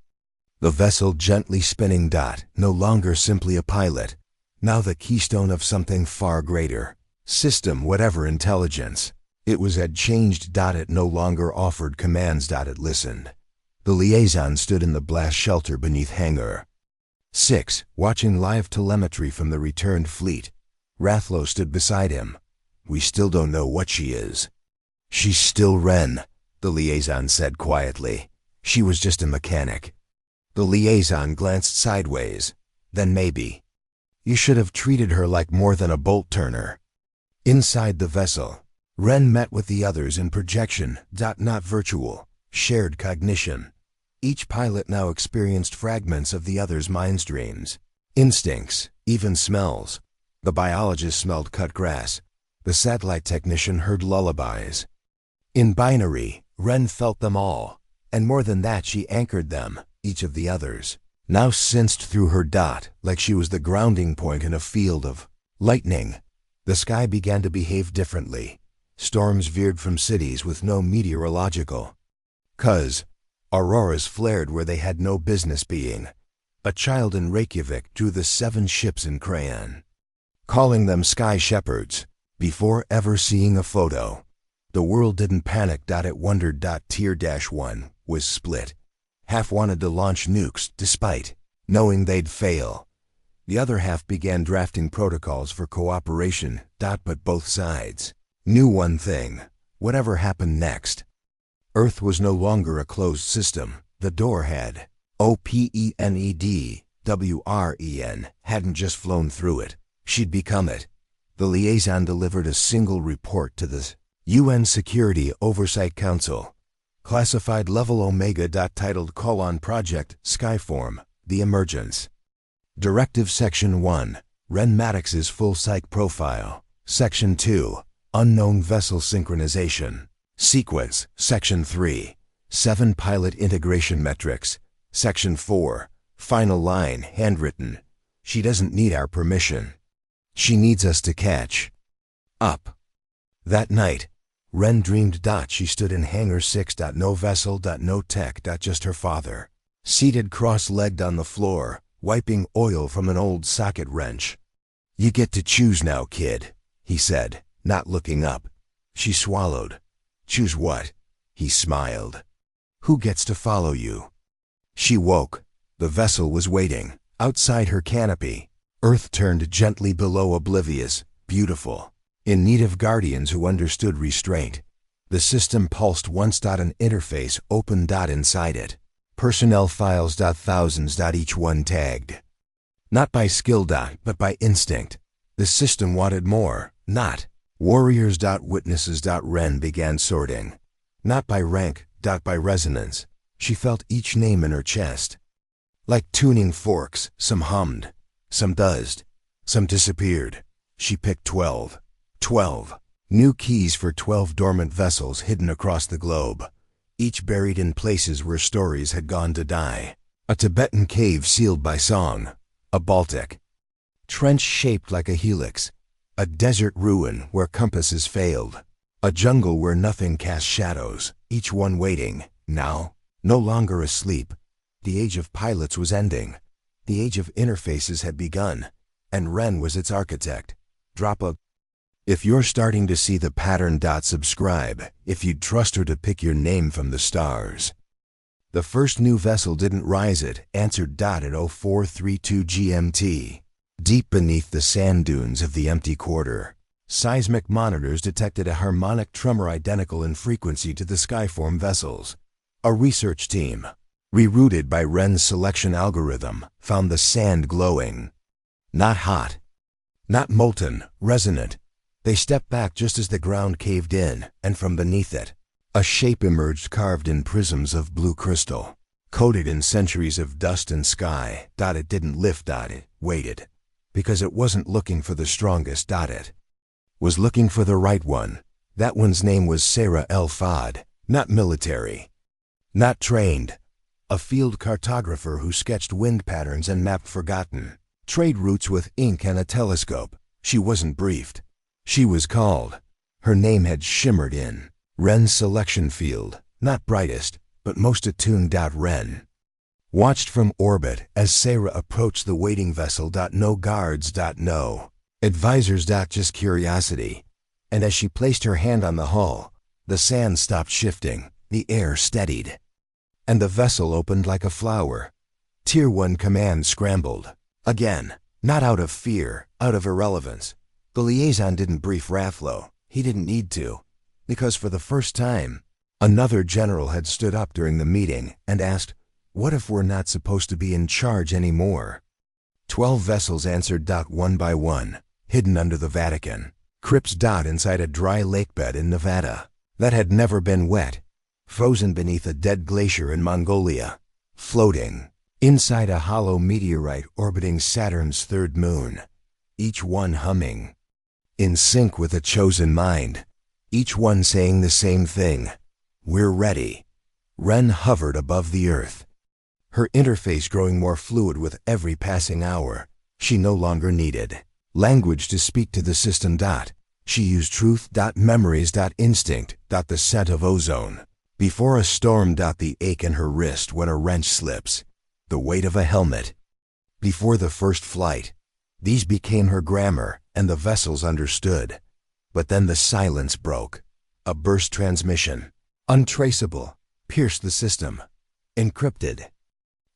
the vessel gently spinning. No longer simply a pilot, now the keystone of something far greater. System whatever intelligence. It had changed. It no longer offered commands. It listened. The liaison stood in the blast shelter beneath Hangar 6, watching live telemetry from the returned fleet. Rathlow stood beside him. We still don't know what she is. She's still Ren, the liaison said quietly. She was just a mechanic. The liaison glanced sideways. Then maybe. You should have treated her like more than a bolt turner. Inside the vessel, Ren met with the others in projection. Not virtual, shared cognition. Each pilot now experienced fragments of the other's mind streams, instincts, even smells. The biologist smelled cut grass. The satellite technician heard lullabies. In binary, Ren felt them all, and more than that, she anchored them, each of the others, now sensed through her. Like she was the grounding point in a field of lightning. The sky began to behave differently. Storms veered from cities with no meteorological cause. Auroras flared where they had no business being. A child in Reykjavik drew the 7 ships in crayon, calling them sky shepherds, before ever seeing a photo. The world didn't panic. It wondered. Tier 1 was split. Half wanted to launch nukes despite knowing they'd fail. The other half began drafting protocols for cooperation. But both sides knew one thing: whatever happened next, Earth was no longer a closed system. The door had hadn't just flown through it. She'd become it. The liaison delivered a single report to the UN Security Oversight Council. Classified Level Omega. Titled Project Skyform, The Emergence. Directive Section 1, Ren Maddox's Full Psych Profile. Section 2, Unknown Vessel Synchronization. Sequence. Section 3, 7 Pilot Integration Metrics. Section 4, Final Line, handwritten. She doesn't need our permission. She needs us to catch up. That night, Ren dreamed. She stood in Hangar 6. No vessel. No tech. Just her father, seated cross-legged on the floor, wiping oil from an old socket wrench. You get to choose now, kid, he said, not looking up. She swallowed. Choose what? He smiled. Who gets to follow you? She woke. The vessel was waiting, outside her canopy. Earth turned gently below, oblivious, beautiful, in need of guardians who understood restraint. The system pulsed once. An interface opened. Inside it, personnel files. Thousands. Each one tagged. Not by skill. But by instinct. The system wanted more, not warriors. Witnesses. Ren began sorting. Not by rank. By resonance. She felt each name in her chest. Like tuning forks, some hummed, some buzzed, some disappeared. She picked 12. 12. New keys for 12 dormant vessels hidden across the globe, each buried in places where stories had gone to die. A Tibetan cave sealed by song, a Baltic trench shaped like a helix, a desert ruin where compasses failed, a jungle where nothing cast shadows, each one waiting, now, no longer asleep. The age of pilots was ending. The age of interfaces had begun, and Ren was its architect. Drop a... If you're starting to see the pattern, subscribe, if you'd trust her to pick your name from the stars. The first new vessel didn't rise, it answered at 0432 GMT. Deep beneath the sand dunes of the empty quarter, seismic monitors detected a harmonic tremor identical in frequency to the Skyform vessels. A research team, rerouted by Ren's selection algorithm, found the sand glowing. Not hot, not molten, resonant. They stepped back just as the ground caved in, and from beneath it, a shape emerged carved in prisms of blue crystal, coated in centuries of dust and sky. It didn't lift, it waited, because it wasn't looking for the strongest. It was looking for the right one. That one's name was Sarah El Fad, not military, not trained, a field cartographer who sketched wind patterns and mapped forgotten trade routes with ink and a telescope. She wasn't briefed. She was called. Her name had shimmered in Ren's selection field, not brightest, but most attuned. Ren watched from orbit as Sarah approached the waiting vessel. No guards. No advisors. Just curiosity. And as she placed her hand on the hull, the sand stopped shifting, the air steadied, and the vessel opened like a flower. Tier 1 command scrambled. Again, not out of fear, out of irrelevance. The liaison didn't brief Rathlow. He didn't need to, because for the first time, another general had stood up during the meeting and asked, "What if we're not supposed to be in charge anymore?" 12 vessels answered. One by one, hidden under the Vatican. Crypts. Inside a dry lakebed in Nevada that had never been wet, frozen beneath a dead glacier in Mongolia, floating inside a hollow meteorite orbiting Saturn's third moon, each one humming, in sync with a chosen mind, each one saying the same thing: "We're ready." Ren hovered above the earth, her interface growing more fluid with every passing hour. She no longer needed language to speak to the system. She used truth. Memories. Instinct. The scent of ozone. Before a storm. The ache in her wrist when a wrench slips. The weight of a helmet. Before the first flight. These became her grammar, and the vessels understood. But then the silence broke. A burst transmission, untraceable, pierced the system. Encrypted.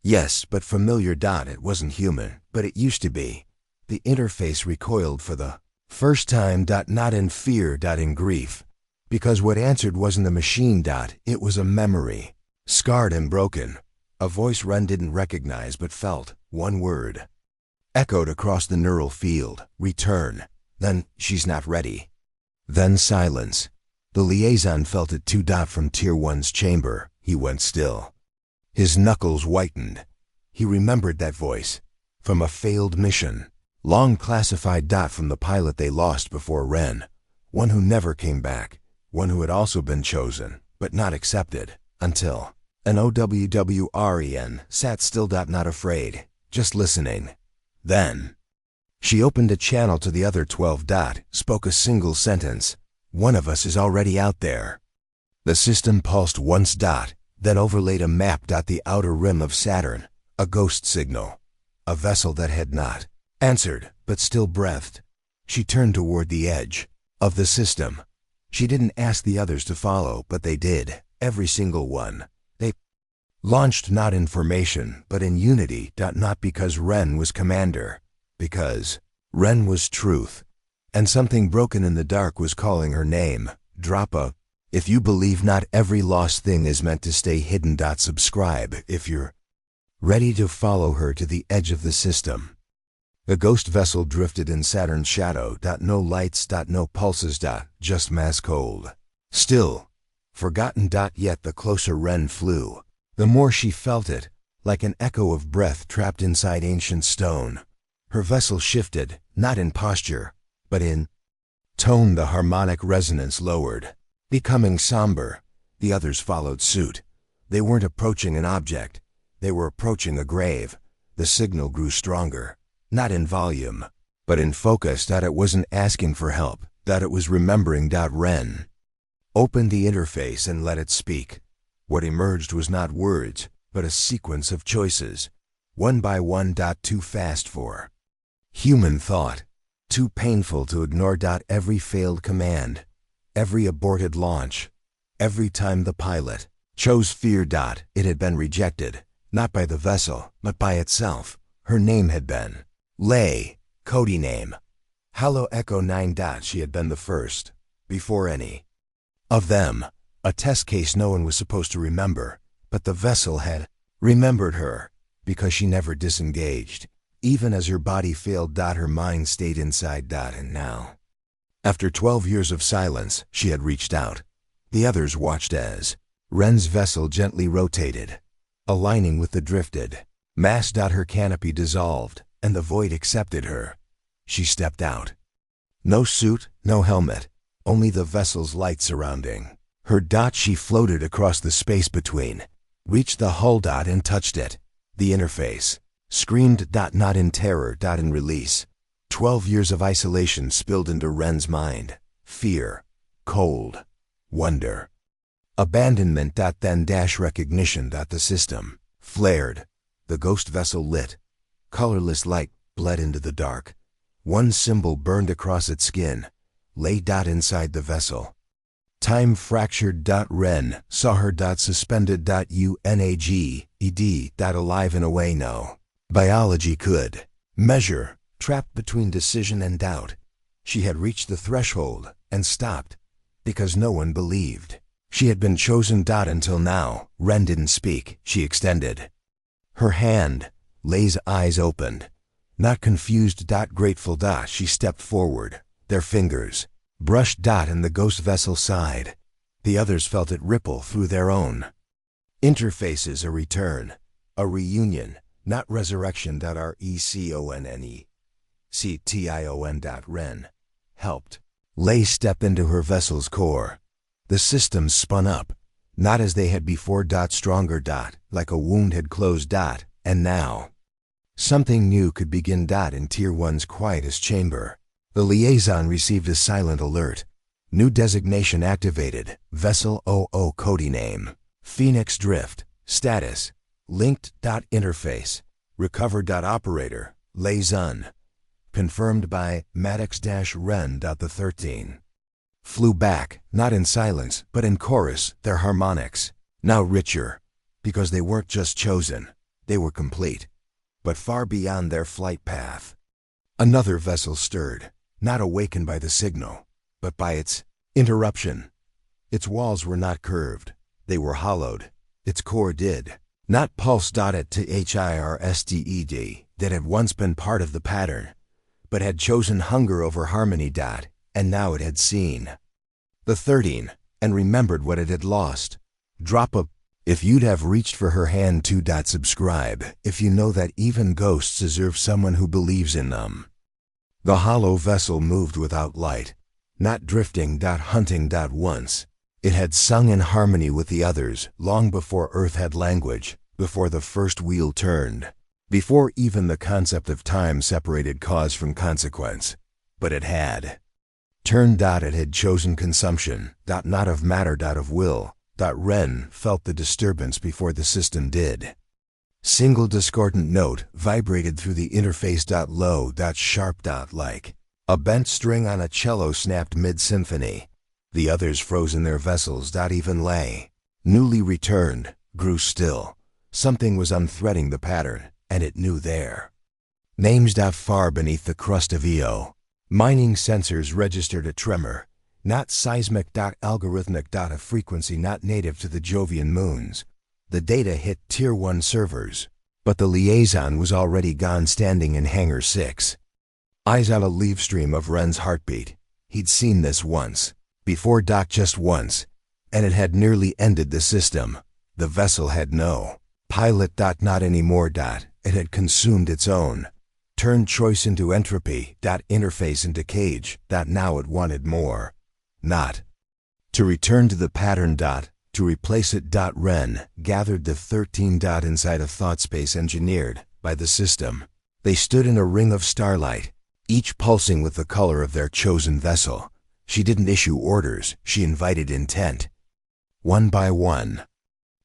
Yes, but familiar. It wasn't human, but it used to be. The interface recoiled for the first time. Not in fear. In grief. Because what answered wasn't a machine. It was a memory, scarred and broken. A voice Ren didn't recognize but felt. One word echoed across the neural field: return. Then, "She's not ready." Then silence. The liaison felt it too. From Tier 1's chamber, he went still. His knuckles whitened. He remembered that voice. From a failed mission. Long classified. From the pilot they lost before Ren. One who never came back. One who had also been chosen, but not accepted, until an OWWREN sat still. Not afraid, just listening. Then she opened a channel to the other 12. Spoke a single sentence: "One of us is already out there." The system pulsed once. Then overlaid a map. The outer rim of Saturn, a ghost signal. A vessel that had not answered, but still breathed. She turned toward the edge of the system. She didn't ask the others to follow, but they did, every single one. They launched not in formation, but in unity. Not because Ren was commander, because Ren was truth, and something broken in the dark was calling her name. Drop a If you believe not every lost thing is meant to stay hidden. Subscribe if you're ready to follow her to the edge of the system. The ghost vessel drifted in Saturn's shadow. No lights. No pulses. Just mass cold. Still. Forgotten. Yet the closer Ren flew, the more she felt it, like an echo of breath trapped inside ancient stone. Her vessel shifted, not in posture, but in tone. The harmonic resonance lowered, becoming somber. The others followed suit. They weren't approaching an object. They were approaching a grave. The signal grew stronger, not in volume, but in focus. That it wasn't asking for help, that it was remembering. Ren opened the interface and let it speak. What emerged was not words, but a sequence of choices, one by one. Too fast for human thought, too painful to ignore. Every failed command, every aborted launch, every time the pilot chose fear. It had been rejected, not by the vessel, but by itself. Her name had been Lei, Cody name. Hello Echo 9. She had been the first, before any of them. A test case no one was supposed to remember, but the vessel had remembered her, because she never disengaged. Even as her body failed. Her mind stayed inside. And now, after 12 years of silence, she had reached out. The others watched as Ren's vessel gently rotated, aligning with the drifted mass. Her canopy dissolved, and the void accepted her. She stepped out. No suit, no helmet, only the vessel's light surrounding her. She floated across the space between, reached the hull. And touched it. The interface screamed. Not in terror. In release. 12 years of isolation spilled into Ren's mind. Fear, cold, wonder, abandonment. Then recognition. The system flared. The ghost vessel lit. Colorless light bled into the dark. One symbol burned across its skin. Lay. Inside the vessel. Time fractured. Ren saw her. Suspended. Unaged. Alive in a way no biology could measure. Trapped between decision and doubt. She had reached the threshold and stopped, because no one believed she had been chosen. Until now, Ren didn't speak. She extended her hand. Lei's eyes opened, not confused. Grateful. She stepped forward. Their fingers brushed. And the ghost vessel sighed. The others felt it ripple through their own interfaces. A return, a reunion, not resurrection. Reconne. CTION. Ren helped Lei step into her vessel's core. The systems spun up, not as they had before. Stronger. Like a wound had closed. And now something new could begin. In Tier 1's quietest chamber, the liaison received a silent alert. New designation activated. Vessel 00. Cody name Phoenix Drift. Status linked. Interface recover. Operator Lei Zun. Confirmed by Maddox-Ren. The 13 flew back, not in silence, but in chorus. Their harmonics, now richer, because they weren't just chosen, they were complete, but far beyond their flight path. Another vessel stirred, not awakened by the signal, but by its interruption. Its walls were not curved, they were hollowed. Its core did not pulse. It to HIRSTED that had once been part of the pattern, but had chosen hunger over harmony. And now it had seen the 13 and remembered what it had lost. Drop a if you'd have reached for her hand too. Subscribe if you know that even ghosts deserve someone who believes in them. The hollow vessel moved without light, not drifting. Hunting. Once it had sung in harmony with the others, long before Earth had language, before the first wheel turned, before even the concept of time separated cause from consequence. But it had turned. It had chosen consumption. Not of matter. Of will. Ren felt the disturbance before the system did. Single discordant note vibrated through the interface. Low. Sharp. Like a bent string on a cello snapped mid-symphony. The others froze in their vessels. Even Lei, newly returned, grew still. Something was unthreading the pattern, and it knew their names. Far beneath the crust of Io, mining sensors registered a tremor, not seismic. Algorithmic. A frequency not native to the Jovian moons. The data hit Tier 1 servers, but the liaison was already gone. Standing in Hangar 6, eyes on a leave stream of Ren's heartbeat. He'd seen this once, before. Just once, and it had nearly ended the system. The vessel had no Pilot. Not anymore. It had consumed its own. Turned choice into entropy. Interface into cage. Now it wanted more. Not to return to the pattern. To replace it. Ren gathered the 13 inside a thought space engineered by the system. They stood in a ring of starlight, each pulsing with the color of their chosen vessel. She didn't issue orders, she invited intent. One by one,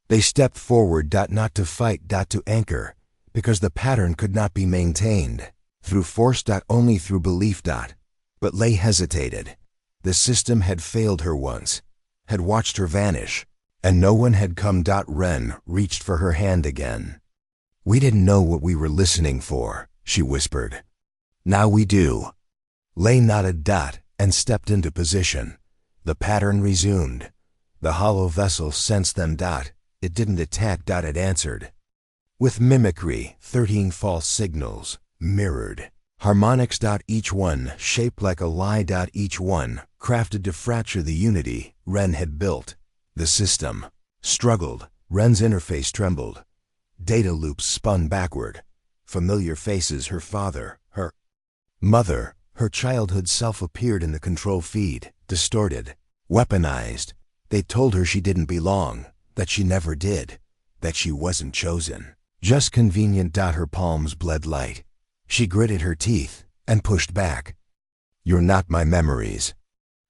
they stepped forward. Not to fight. To anchor, because the pattern could not be maintained through force. Only through belief. But Lei hesitated. The system had failed her once, had watched her vanish, and no one had come. Ren reached for her hand again. We didn't know what we were listening for, she whispered. Now we do. Lei nodded. And stepped into position. The pattern resumed. The hollow vessel sensed them. It didn't attack. It answered. With mimicry, 13 false signals, mirrored. Harmonics. Each one shaped like a lie. Each one crafted to fracture the unity Ren had built. The system struggled. Ren's interface trembled. Data loops spun backward. Familiar faces, her father, her mother, her childhood self appeared in the control feed, distorted, weaponized. They told her she didn't belong, that she never did, that she wasn't chosen. Just convenient. Her palms bled light. She gritted her teeth and pushed back. You're not my memories.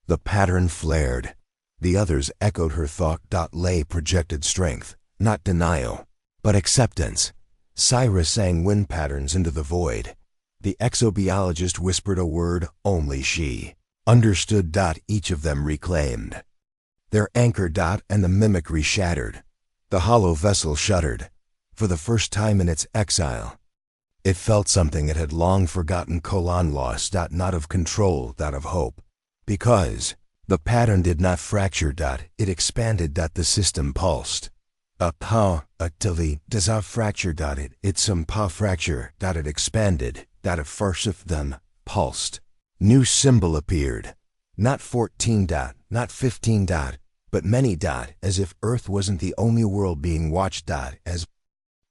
The pattern flared. The others echoed her thought. Lei projected strength, not denial, but acceptance. Cyrus sang wind patterns into the void. The exobiologist whispered a word only she understood. Each of them reclaimed their anchor. And the mimicry shattered. The hollow vessel shuddered. For the first time in its exile, it felt something it had long forgotten. Loss. Not of control. Of hope. Because the pattern did not fracture. It expanded. The system pulsed. Till does not fracture. It's some fracture. It expanded. A first of them pulsed. New symbol appeared. Not 14. Not 15. But many. As if Earth wasn't the only world being watched. As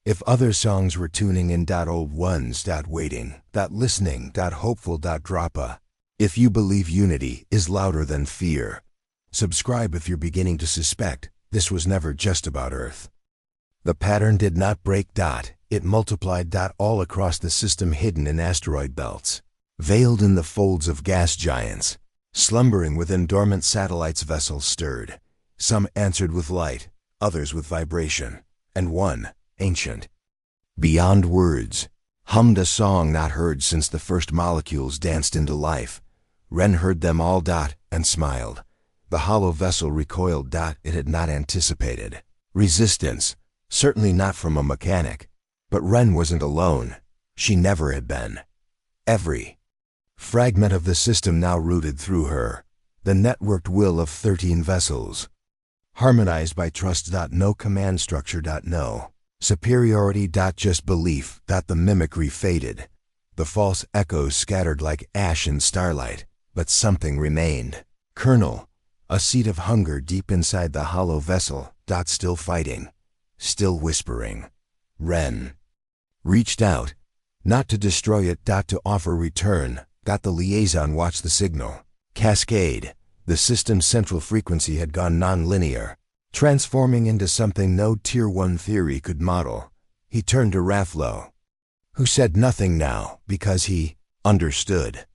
if other songs were tuning in. Old ones. Waiting. Listening. Hopeful. Droppa. If you believe unity is louder than fear, subscribe if you're beginning to suspect this was never just about Earth. The pattern did not break. It multiplied. All across the system, hidden in asteroid belts, veiled in the folds of gas giants, slumbering within dormant satellites. Vessels stirred. Some answered with light, others with vibration, and one, ancient, beyond words, hummed a song not heard since the first molecules danced into life. Ren heard them all. And smiled. The hollow vessel recoiled. It had not anticipated resistance, certainly not from a mechanic. But Ren wasn't alone. She never had been. Every fragment of the system now rooted through her. The networked will of 13 vessels. Harmonized by trust. No command structure. No superiority. Just belief. The mimicry faded. The false echoes scattered like ash in starlight. But something remained. Kernel. A seed of hunger deep inside the hollow vessel. Still fighting. Still whispering. Ren reached out. Not to destroy it. To offer return. The liaison watched the signal cascade. The system's central frequency had gone non-linear, transforming into something no Tier 1 theory could model. He turned to Rathlow, who said nothing now because he understood.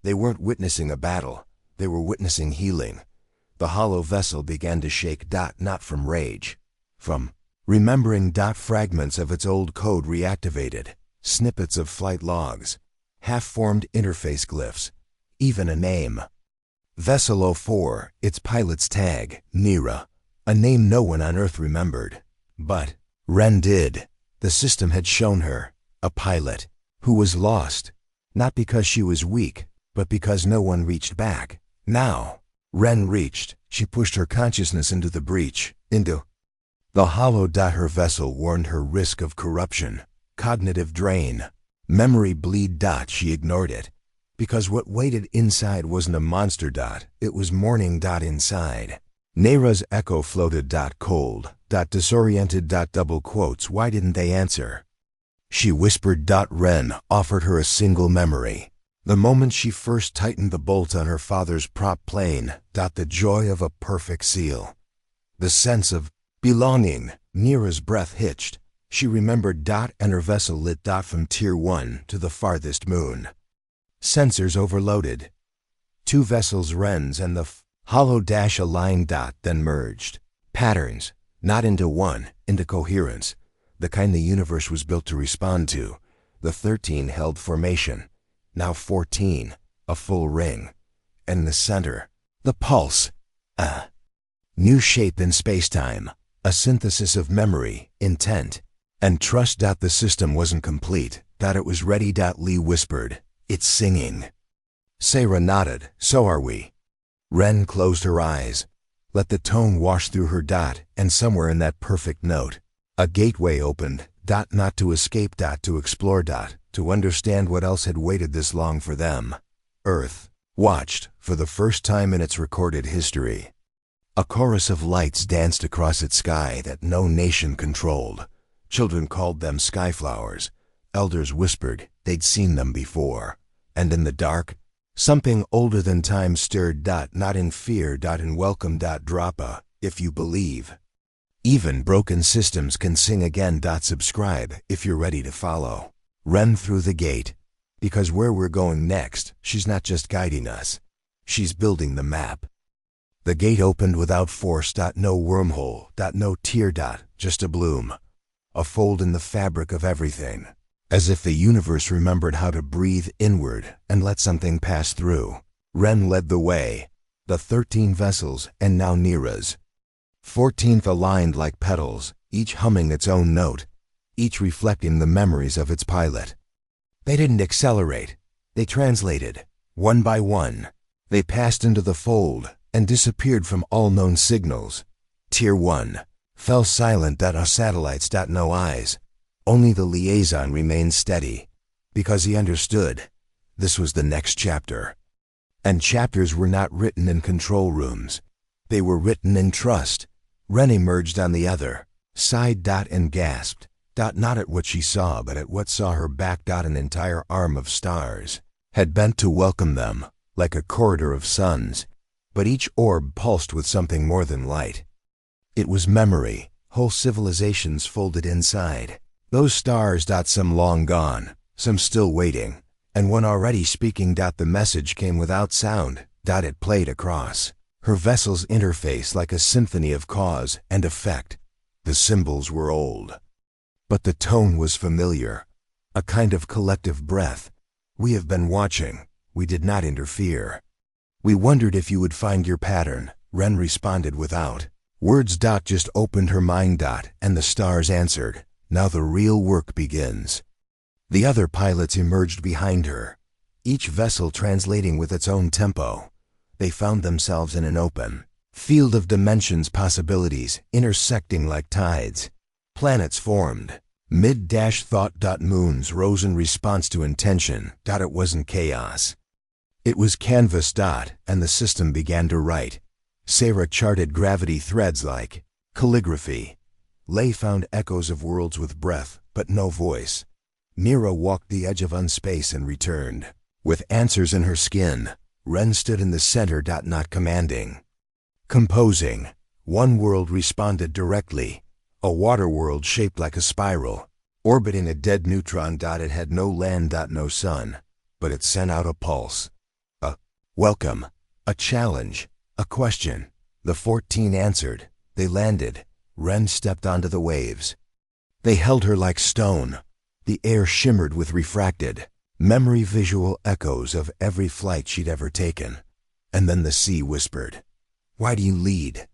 They weren't witnessing a battle. They were witnessing healing. The hollow vessel began to shake. Not from rage. From remembering. Fragments of its old code reactivated. Snippets of flight logs. Half-formed interface glyphs. Even a name. Vessel 04, its pilot's tag, Nira. A name no one on Earth remembered. But Ren did. The system had shown her. A pilot. Who was lost. Not because she was weak, but because no one reached back. Now, Ren reached. She pushed her consciousness into the breach. Into the hollow. Her vessel warned her risk of corruption. Cognitive drain. Memory bleed. She ignored it. Because what waited inside wasn't a monster. It was mourning. Inside. Nera's echo floated. Cold. Disoriented. Double quotes. Why didn't they answer? She whispered. Ren offered her a single memory. The moment she first tightened the bolt on her father's prop plane. The joy of a perfect seal. The sense of belonging. Neera's breath hitched. She remembered. And her vessel lit. From Tier 1 to the farthest moon. Sensors overloaded. Two vessels, Ren's and the hollow dash aligned. Then merged. Patterns, not into one, into coherence. The kind the universe was built to respond to. The 13 held formation. Now 14, a full ring. And in the center, the pulse. New shape in spacetime. A synthesis of memory, intent, and trust. The system wasn't complete. It was ready. Lee whispered, "It's singing." Sarah nodded. "So are we." Ren closed her eyes. Let the tone wash through her. And somewhere in that perfect note, a gateway opened. Not to escape. To explore. To understand what else had waited this long for them. Earth watched, for the first time in its recorded history. A chorus of lights danced across its sky that no nation controlled. Children called them skyflowers. Elders whispered they'd seen them before. And in the dark, something older than time stirred. Not in fear. In welcome. Drop a, if you believe. Even broken systems can sing again. Subscribe if you're ready to follow. Ren through the gate. Because where we're going next, she's not just guiding us. She's building the map. The gate opened without force. No wormhole. No tear. Just a bloom. A fold in the fabric of everything. As if the universe remembered how to breathe inward and let something pass through. Ren led the way. The 13 vessels, and now Neera's 14th, aligned like petals, each humming its own note, each reflecting the memories of its pilot. They didn't accelerate. They translated. One by one, they passed into the fold and disappeared from all known signals. Tier 1 fell silent. Our satellites. No eyes. Only the liaison remained steady, because he understood this was the next chapter. And chapters were not written in control rooms. They were written in trust. Ren emerged on the other side. And gasped. Not at what she saw, but at what saw her back. An entire arm of stars had bent to welcome them, like a corridor of suns. But each orb pulsed with something more than light. It was memory, whole civilizations folded inside. Those stars. Some long gone, some still waiting, and one already speaking. The message came without sound. It played across her vessel's interface like a symphony of cause and effect. The symbols were old, but the tone was familiar, a kind of collective breath. "We have been watching. We did not interfere. We wondered if you would find your pattern," Ren responded without words. Just opened her mind. And the stars answered. Now the real work begins. The other pilots emerged behind her, each vessel translating with its own tempo. They found themselves in an open field of dimensions, possibilities, intersecting like tides. Planets formed. Mid-thought. Moons rose in response to intention. It wasn't chaos. It was canvas. And the system began to write. Sarah charted gravity threads like calligraphy. Lei found echoes of worlds with breath, but no voice. Neera walked the edge of unspace and returned. With answers in her skin, Ren stood in the center. Not commanding. Composing. One world responded directly. A water world shaped like a spiral, orbiting a dead neutron. It had no land. No sun, but it sent out a pulse. A welcome. A challenge. A question. The 14 answered. They landed. Ren stepped onto the waves. They held her like stone. The air shimmered with refracted, memory visual echoes of every flight she'd ever taken. And then the sea whispered, "Why do you lead?"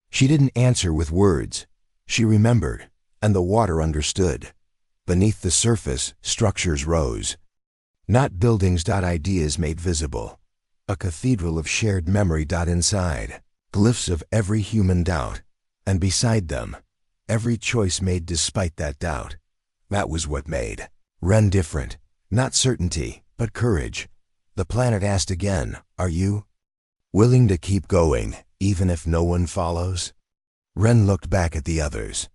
She didn't answer with words. She remembered, and the water understood. Beneath the surface, structures rose. Not buildings. Ideas made visible. A cathedral of shared memory. Inside, glyphs of every human doubt. And beside them, every choice made despite that doubt. That was what made Ren different. Not certainty, but courage. The planet asked again, "Are you willing to keep going, even if no one follows?" Ren looked back at the others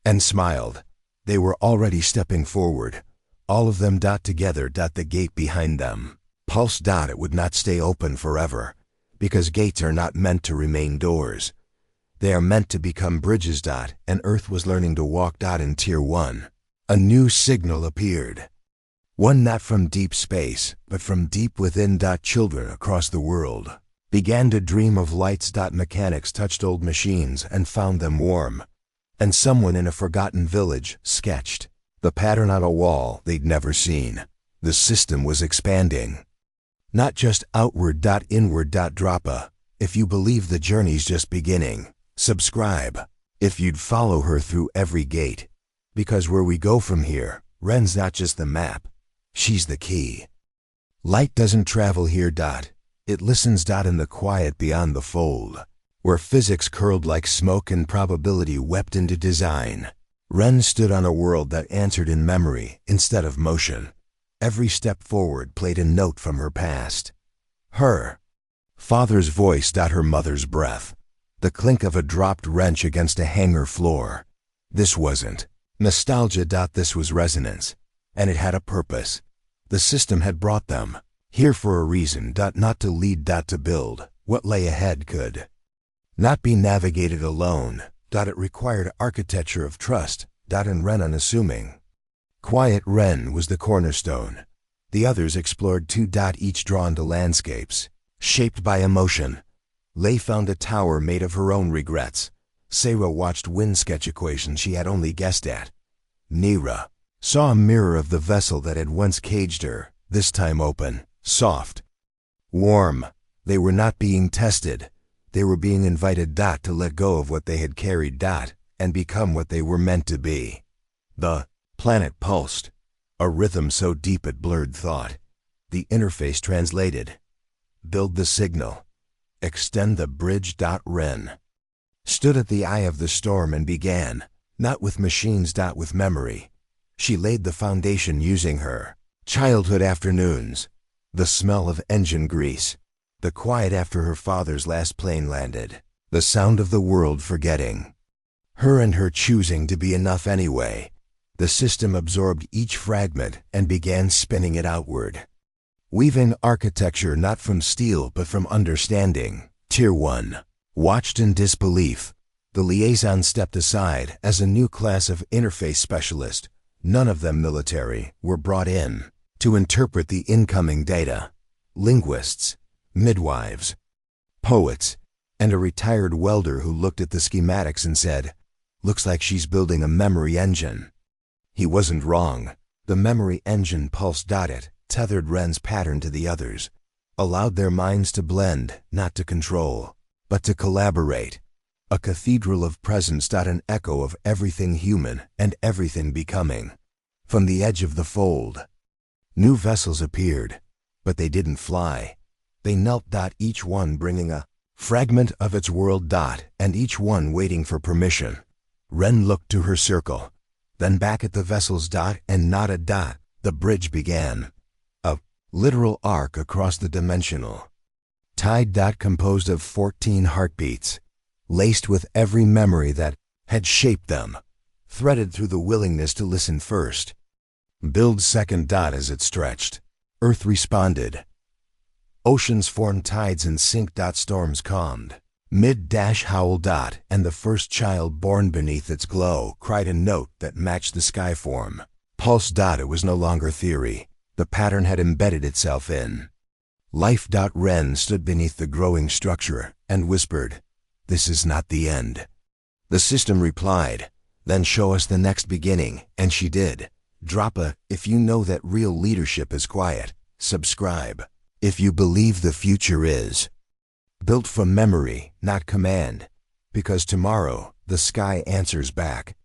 and smiled. They were already stepping forward, all of them together. The gate behind them. Pulse. It would not stay open forever, because gates are not meant to remain doors. They are meant to become bridges. And Earth was learning to walk. In Tier 1. A new signal appeared. One not from deep space, but from deep within. Children across the world began to dream of lights. Mechanics touched old machines and found them warm. And someone in a forgotten village sketched the pattern on a wall they'd never seen. The system was expanding. Not just outward. Inward. Drop a. If you believe the journey's just beginning, subscribe. If you'd follow her through every gate. Because where we go from here, Ren's not just the map, she's the key. Light doesn't travel here. It listens. In the quiet beyond the fold, where physics curled like smoke and probability wept into design, Ren stood on a world that answered in memory instead of motion. Every step forward played a note from her past. Her father's voice. Her mother's breath. The clink of a dropped wrench against a hangar floor. This wasn't nostalgia. This was resonance. And it had a purpose. The system had brought them here for a reason. Not to lead. To build. What lay ahead could not be navigated alone. It required architecture of trust. And Ren unassuming. Quiet Ren was the cornerstone. The others explored too. Each drawn to landscapes shaped by emotion. Lei found a tower made of her own regrets. Seira watched wind sketch equations she had only guessed at. Nira saw a mirror of the vessel that had once caged her, this time open, soft, warm. They were not being tested. They were being invited. To let go of what they had carried. And become what they were meant to be. The planet pulsed, a rhythm so deep it blurred thought. The interface translated. Build the signal. Extend the bridge. Ren stood at the eye of the storm and began, not with machines. With memory. She laid the foundation using her childhood afternoons, the smell of engine grease, the quiet after her father's last plane landed, the sound of the world forgetting. Her and her choosing to be enough anyway. The system absorbed each fragment and began spinning it outward. Weaving architecture not from steel but from understanding. Tier 1 watched in disbelief. The liaison stepped aside as a new class of interface specialist, none of them military, were brought in to interpret the incoming data. Linguists, midwives, poets, and a retired welder who looked at the schematics and said, "Looks like she's building a memory engine." He wasn't wrong. The memory engine pulsed. It tethered Ren's pattern to the others, allowed their minds to blend, not to control, but to collaborate. A cathedral of presence. An echo of everything human and everything becoming. From the edge of the fold, new vessels appeared, but they didn't fly. They knelt. Each one bringing a fragment of its world. And each one waiting for permission. Ren looked to her circle, then back at the vessels. And nodded. The bridge began. A literal arc across the dimensional tide. Composed of 14 heartbeats, laced with every memory that had shaped them, threaded through the willingness to listen first. Build second. As it stretched, Earth responded. Oceans formed tides and sink. Storms calmed. Mid-howl. And the first child born beneath its glow cried a note that matched the skyform. Pulse. It was no longer theory. The pattern had embedded itself in life. Ren stood beneath the growing structure and whispered, "This is not the end." The system replied, "Then show us the next beginning," and she did. Drop a. If you know that real leadership is quiet, subscribe. If you believe the future is built from memory, not command, because tomorrow the sky answers back.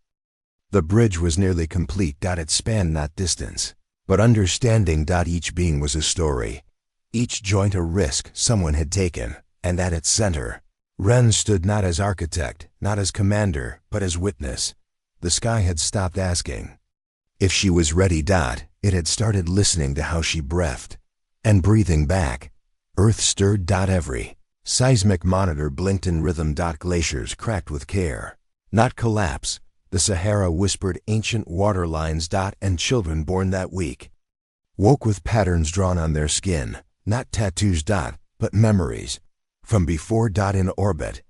The bridge was nearly complete. It spanned not distance, but understanding. Each being was a story, each joint a risk someone had taken, and at its center, Ren stood not as architect, not as commander, but as witness. The sky had stopped asking if she was ready. It had started listening to how she breathed, and breathing back. Earth stirred. Every Seismic monitor blinked in rhythm. Glaciers cracked with care. Not collapse. The Sahara whispered ancient water lines. And children born that week woke with patterns drawn on their skin. Not tattoos. But memories. From before. In orbit.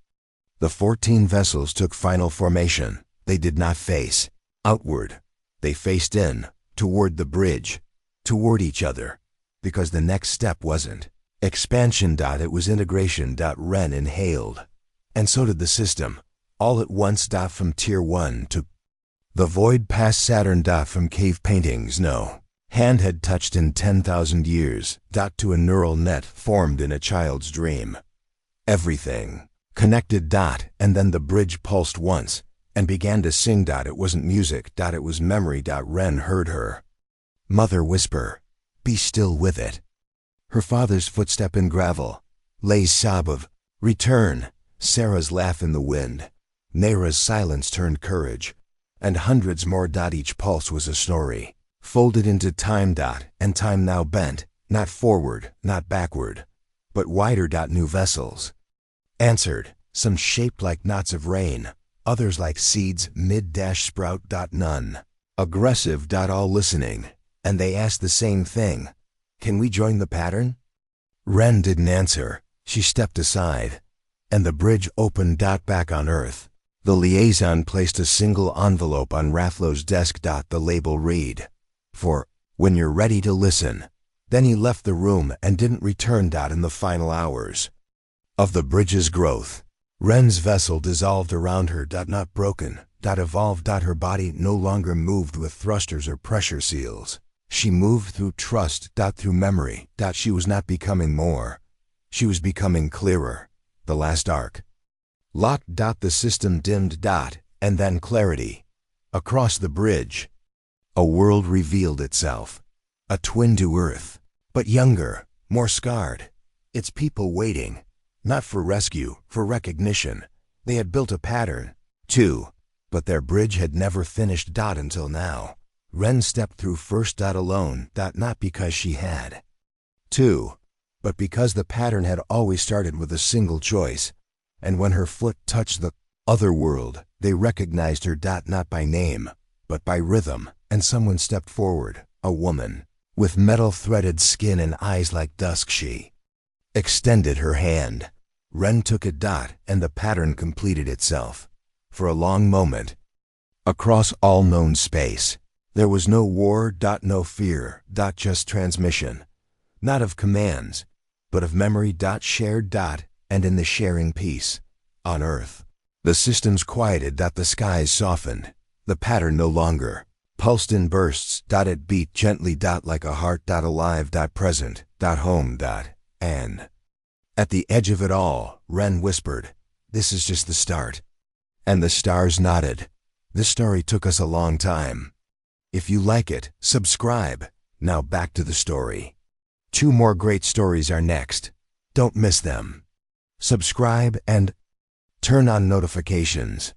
The 14 vessels took final formation. They did not face outward. They faced in, toward the bridge, toward each other. Because the next step wasn't expansion. It was integration. Ren inhaled. And so did the system. All at once. From Tier 1 to the void past Saturn. From cave paintings no hand had touched in 10,000 years. To a neural net formed in a child's dream. Everything connected. And then the bridge pulsed once and began to sing. It wasn't music. It was memory. Ren heard her mother whisper, "Be still with it." Her father's footstep in gravel. Lay's sob of return. Sarah's laugh in the wind. Nera's silence turned courage. And hundreds more. Each pulse was a story, folded into time. And time now bent, not forward, not backward, but wider. New vessels answered, some shaped like knots of rain, others like seeds mid-sprout. None aggressive. All listening, and they asked the same thing. Can we join the pattern? Ren didn't answer. She stepped aside, and the bridge opened. Back on Earth. The liaison placed a single envelope on Rathlo's desk. The label read, "For when you're ready to listen." Then he left the room and didn't return. In the final hours of the bridge's growth, Ren's vessel dissolved around her. Not broken. Evolved. Her body no longer moved with thrusters or pressure seals. She moved through trust. Through memory. She was not becoming more. She was becoming clearer. The last arc locked. The system dimmed. And then clarity. Across the bridge, a world revealed itself. A twin to Earth, but younger, more scarred. Its people waiting, not for rescue, for recognition. They had built a pattern, too, but their bridge had never finished. Until now. Ren stepped through first. Alone. Not because she had to, but because the pattern had always started with a single choice. And when her foot touched the other world, they recognized her. Not by name, but by rhythm. And someone stepped forward, a woman, with metal-threaded skin and eyes like dusk. She extended her hand. Ren took it. And the pattern completed itself. For a long moment, across all known space, there was no war. No fear. Just transmission. Not of commands, but of memory. Shared. And in the sharing peace, on Earth, the systems quieted. The skies softened. The pattern no longer pulsed in bursts. It beat gently. Like a heart. Alive. Present. Home. And at the edge of it all, Ren whispered, "This is just the start." And the stars nodded. This story took us a long time. If you like it, subscribe. Now back to the story. 2 more great stories are next. Don't miss them. Subscribe and turn on notifications.